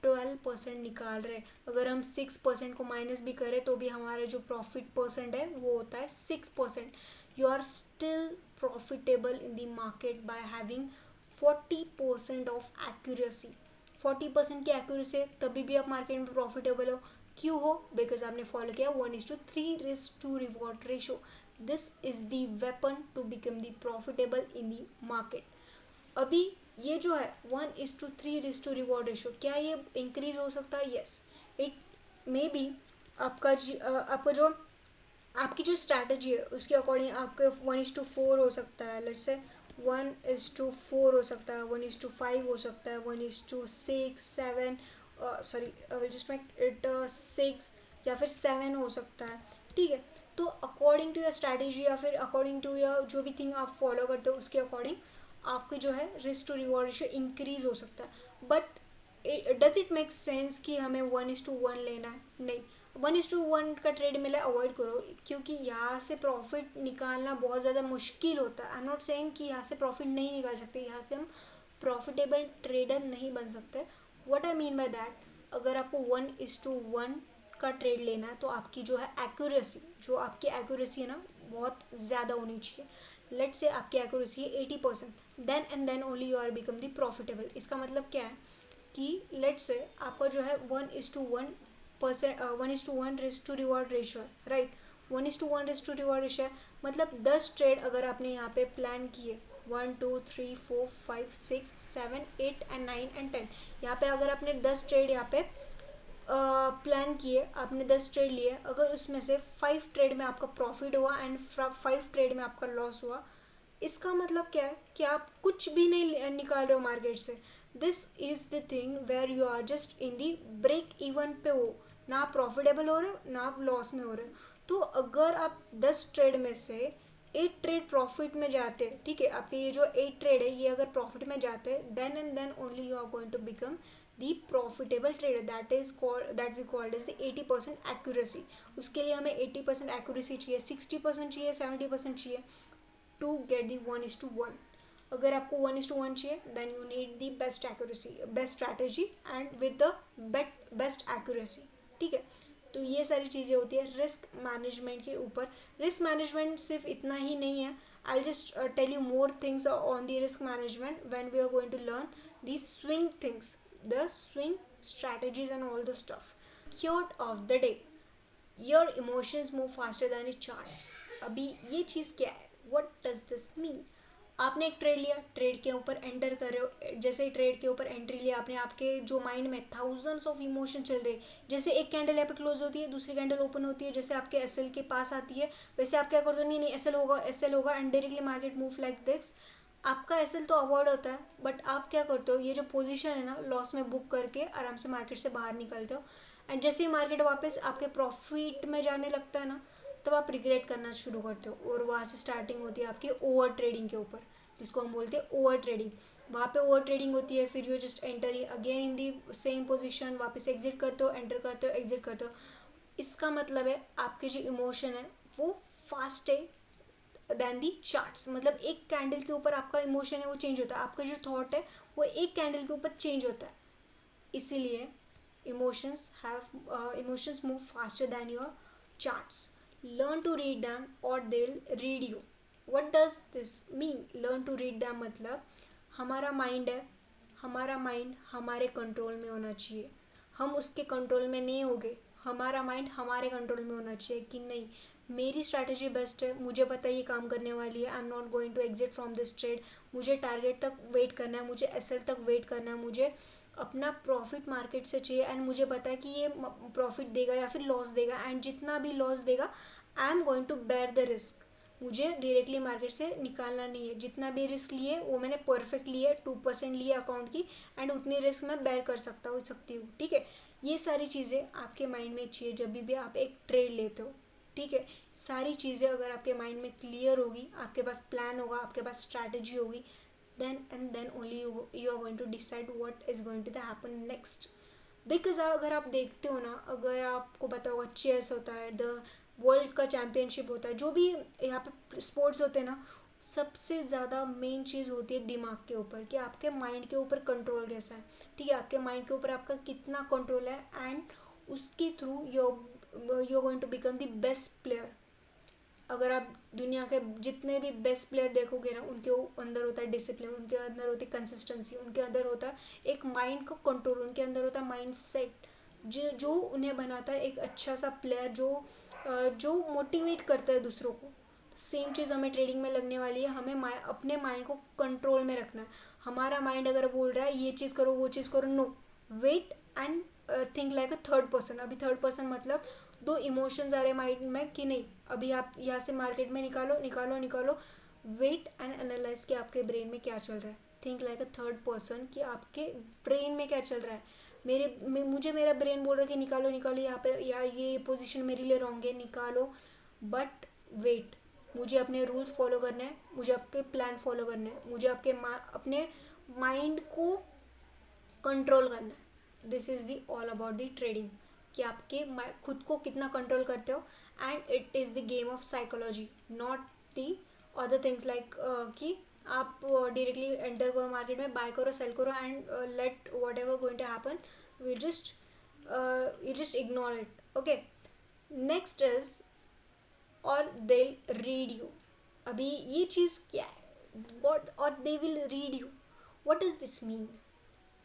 12% निकाल रहे हैं। अगर हम 6% को माइनस भी करें तो भी हमारा जो प्रॉफिट परसेंट है वो होता है 6%। You are still profitable in the market by having 40% of accuracy. 40% की एक्यूरेसी है तभी भी आप मार्केट में प्रॉफिटेबल हो। क्यों हो? बिकॉज आपने फॉलो किया 1:3 risk to reward ratio. This is the weapon to become the profitable in the market. अभी ये जो है 1:3 रिस्क टू रिवॉर्ड रेशो, क्या ये इंक्रीज हो सकता है? Yes, it may be. आपका जो आपकी जो स्ट्रैटेजी है उसके अकॉर्डिंग आपके 1:4 हो सकता है, लेट्स से 1:4 हो सकता है, 1:5 हो सकता है, 1:6 7 sorry will just make it 6 या फिर 7 हो सकता है। ठीक है, तो अकॉर्डिंग टू योर स्ट्रैटेजी या फिर अकॉर्डिंग टू योर जो भी थिंग आप फॉलो करते हो उसके अकॉर्डिंग आपकी जो है risk to reward ratio increase हो सकता है। But does it make sense कि हमें 1:1 लेना है? नहीं, 1:1 का ट्रेड मिला अवॉइड करो, क्योंकि यहाँ से प्रॉफिट निकालना बहुत ज़्यादा मुश्किल होता है। आई एम नॉट सेइंग कि यहाँ से प्रॉफिट नहीं निकाल सकते, यहाँ से हम प्रॉफिटेबल ट्रेडर नहीं बन सकते। What I mean by that, अगर आपको 1:1 का ट्रेड लेना है तो आपकी जो है एक्यूरेसी, जो आपकी एक्यूरेसी है ना बहुत ज़्यादा होनी चाहिए। लेट्स से आपकी एक्यूरेसी है 80%, then and then only you are become the profitable. इसका मतलब क्या है कि लेट्स से आपका जो है 1:1 रिस्क टू रिवॉर्ड रेशियो है, right. 1:1 risk to reward ratio है, मतलब 10 ट्रेड अगर आपने यहाँ पे प्लान किए 1 2 3 4 5 6 7 8 एंड 9 एंड 10, यहाँ पे अगर आपने 10 ट्रेड यहाँ पे प्लान किए, आपने 10 ट्रेड लिए, अगर उसमें से 5 ट्रेड में आपका प्रॉफिट हुआ एंड 5 ट्रेड में आपका लॉस हुआ, इसका मतलब क्या है कि आप कुछ भी नहीं निकाल रहे हो मार्केट से। This is the thing where you are just in the break even पे हो, ना आप प्रॉफिटेबल हो रहे हो ना आप लॉस में हो रहे हो। तो अगर आप 10 ट्रेड में से 8 ट्रेड प्रॉफिट में जाते हैं, ठीक है, आपके ये जो 8 ट्रेड है ये अगर प्रॉफिट में जाते हैं, then and then only you are going to become the profitable trader. That we called is the 80% accuracy. उसके लिए हमें 80% एक्यूरेसी चाहिए, 60% चाहिए, 70% चाहिए टू गेट दी 1:1। अगर आपको 1:1 चाहिए then you need the best accuracy, best strategy and with the best accuracy. ठीक है, तो ये सारी चीज़ें होती है रिस्क मैनेजमेंट के ऊपर। रिस्क मैनेजमेंट सिर्फ इतना ही नहीं है, I just tell you more things on the risk management when we are going to learn the swing things, the swing strategies and all the stuff. Quote of the day, your emotions move faster than it charts. अभी ये चीज़ क्या है, व्हाट डज दिस मीन? आपने एक ट्रेड लिया, ट्रेड के ऊपर एंटर कर रहे हो, जैसे ही ट्रेड के ऊपर एंट्री लिया आपने, आपके जो माइंड में थाउजेंड्स ऑफ इमोशन चल रहे, जैसे एक कैंडल यहाँ पे क्लोज होती है, दूसरी कैंडल ओपन होती है, जैसे आपके एसएल के पास आती है, वैसे आप क्या करते हो, नहीं नहीं एसएल होगा एसएल होगा, and directly market move like this. आपका एसएल तो अवॉइड होता है, बट आप क्या करते हो, ये जो पोजीशन है ना लॉस में बुक करके आराम से मार्केट से बाहर निकलते हो। एंड जैसे ही मार्केट वापस आपके प्रॉफिट में जाने लगता है ना, तब आप रिग्रेट करना शुरू करते हो, और वहाँ से स्टार्टिंग होती है आपकी ओवर ट्रेडिंग के ऊपर, जिसको हम बोलते हैं ओवर ट्रेडिंग। वहाँ पे ओवर ट्रेडिंग होती है, फिर you just enter again in the same position, वापस एग्जिट करते हो, एंटर करते हो, एग्जिट करते हो। इसका मतलब है आपके जो इमोशन है वो फास्ट है दैन दी चार्ट्स। मतलब एक कैंडल के ऊपर आपका इमोशन है वो चेंज होता है, आपका जो थॉट है वो एक कैंडल के ऊपर चेंज होता है। इसीलिए emotions move faster then your charts. Learn to read them or they'll read you. What does this mean? Learn to read them मतलब हमारा माइंड है, हमारा माइंड हमारे कंट्रोल में होना चाहिए, हम उसके कंट्रोल में नहीं होंगे। हमारा माइंड हमारे कंट्रोल में होना चाहिए कि नहीं मेरी स्ट्रैटेजी बेस्ट है, मुझे पता है ये काम करने वाली है, I am not going to exit from this trade, मुझे टारगेट तक वेट करना है, मुझे एसएल तक वेट करना है, मुझे अपना प्रॉफिट मार्केट से चाहिए, एंड मुझे पता है कि ये प्रॉफिट देगा या फिर लॉस देगा, एंड जितना भी लॉस देगा I am going to bear the risk. मुझे डायरेक्टली मार्केट से निकालना नहीं है, जितना भी रिस्क लिए वो मैंने परफेक्ट लिए, 2% लिए अकाउंट की, एंड उतनी रिस्क मैं बेयर कर सकती हूँ। ठीक है, ये सारी चीज़ें आपके माइंड में चाहिए जब भी आप एक ट्रेड लेते हो। ठीक है, सारी चीज़ें अगर आपके माइंड में क्लियर होगी, आपके पास प्लान होगा, आपके पास स्ट्रैटेजी होगी, then only you are going to decide what is going to happen next. Because अगर आप देखते हो ना, अगर आपको पता होगा चेस होता है, द वर्ल्ड का चैम्पियनशिप होता है, जो भी यहाँ पे स्पोर्ट्स होते हैं ना, सबसे ज़्यादा मेन चीज़ होती है दिमाग के ऊपर, कि आपके माइंड के ऊपर कंट्रोल कैसा है, ठीक है, आपके माइंड के ऊपर आपका कितना कंट्रोल है, एंड उसके through you are going to become the best player. अगर आप दुनिया के जितने भी बेस्ट प्लेयर देखोगे ना, उनके अंदर होता है डिसिप्लिन, उनके अंदर होती है कंसिस्टेंसी, उनके अंदर होता है एक माइंड का कंट्रोल, उनके अंदर होता है माइंड सेट, जो उन्हें बनाता है एक अच्छा सा प्लेयर, जो मोटिवेट करता है दूसरों को. सेम चीज़ हमें ट्रेडिंग में लगने वाली है. हमें अपने माइंड को कंट्रोल में रखना है. हमारा माइंड अगर बोल रहा है ये चीज़ करो वो चीज़ करो, no, wait and think like a third person. अभी थर्ड पर्सन मतलब दो इमोशंस आ रहे माइंड में कि नहीं, अभी आप यहाँ से मार्केट में निकालो. वेट एंड एनालाइज कि आपके ब्रेन में क्या चल रहा है. Think like a third person कि आपके ब्रेन में क्या चल रहा है. मुझे मेरा ब्रेन बोल रहा है कि निकालो यहाँ पे, या ये पोजीशन मेरे लिए रॉन्ग है, निकालो. बट वेट, मुझे अपने रूल्स फॉलो करने हैं, मुझे आपके प्लान फॉलो करने हैं, मुझे अपने माइंड को कंट्रोल करना है. This is the all about the trading, कि आपके खुद को कितना कंट्रोल करते हो. And it is the game of psychology, not the other things like कि आप डायरेक्टली एंटर करो मार्केट में, बाय करो, सेल करो, and let whatever going to happen, you just ignore it. Okay, next is और दे रीड यू. अभी ये चीज़ क्या है, वॉट और they will read you, what is this mean.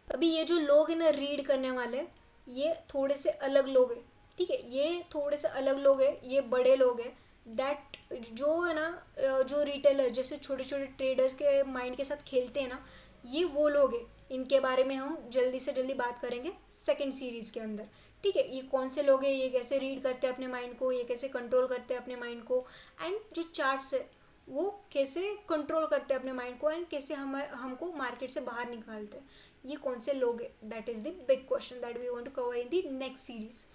अभी ये जो लोग हैं ना रीड करने वाले, ये थोड़े से अलग लोग हैं, ठीक है, ये थोड़े से अलग लोग हैं, ये बड़े लोग हैं. दैट जो है ना, जो रिटेलर जैसे छोटे छोटे ट्रेडर्स के माइंड के साथ खेलते हैं ना, ये वो लोग हैं. इनके बारे में हम जल्दी से जल्दी बात करेंगे सेकंड सीरीज़ के अंदर, ठीक है. ये कौन से लोग हैं, ये कैसे रीड करते हैं अपने माइंड को, ये कैसे कंट्रोल करते हैं अपने माइंड को, एंड जो चार्ट्स है वो कैसे कंट्रोल करते हैं अपने माइंड को, एंड कैसे हमको मार्केट से बाहर निकालते हैं. ये कौन से लोग हैं, that is the big question that we want to cover in the next series.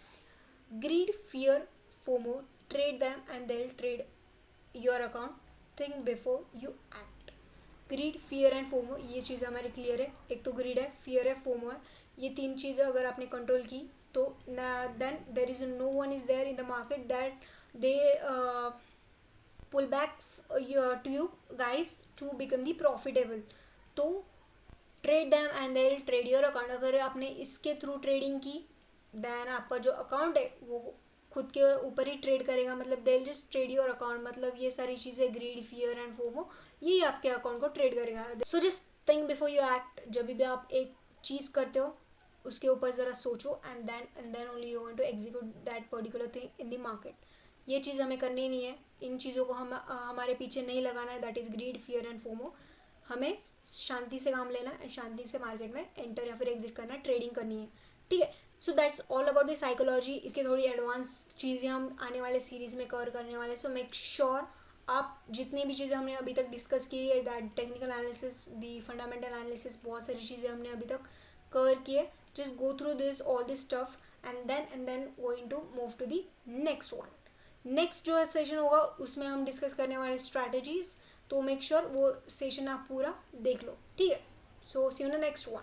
Greed, fear, FOMO, trade them and they will trade your account. Think before you act. Greed, fear and FOMO, ये चीज़ हमारी क्लियर है. एक तो ग्रीड है, फियर है, फोमो है. ये तीन चीज़ें अगर आपने कंट्रोल की तो then there is no one is there in the market that they pull back to you guys to become the profitable. तो trade them and they will trade your account. अगर आपने इसके थ्रू ट्रेडिंग की, देन आपका जो अकाउंट है वो खुद के ऊपर ही ट्रेड करेगा, मतलब they will just trade your account. मतलब ये सारी चीज़ें ग्रीड, फियर एंड फोमो, ये आपके अकाउंट को ट्रेड करेगा. So just think before you act. जब भी आप एक चीज़ करते हो उसके ऊपर ज़रा सोचो, and then only you want to execute that particular thing in the market. ये चीज़ हमें करनी नहीं है, इन चीज़ों को हमारे पीछे नहीं लगाना है. That is greed, fear and FOMO. हमें शांति से काम लेना है, शांति से मार्केट में एंटर या फिर एग्जिट करना, ट्रेडिंग करनी है, ठीक है. So that's all about the psychology. इसके थोड़ी एडवांस चीज़ें हम आने वाले सीरीज़ में कवर करने वाले. सो मेक श्योर आप जितनी भी चीज़ें हमने अभी तक डिस्कस की है, that technical analysis, the fundamental analysis, बहुत सारी चीज़ें हमने अभी तक कवर की है. Just go through this all this stuff and then going to move to the next one. Next जो सेशन होगा उसमें हम डिस्कस करने वाले स्ट्रैटेजीज. तो मेक श्योर वो सेशन आप पूरा देख लो, ठीक है. So see you in the next one.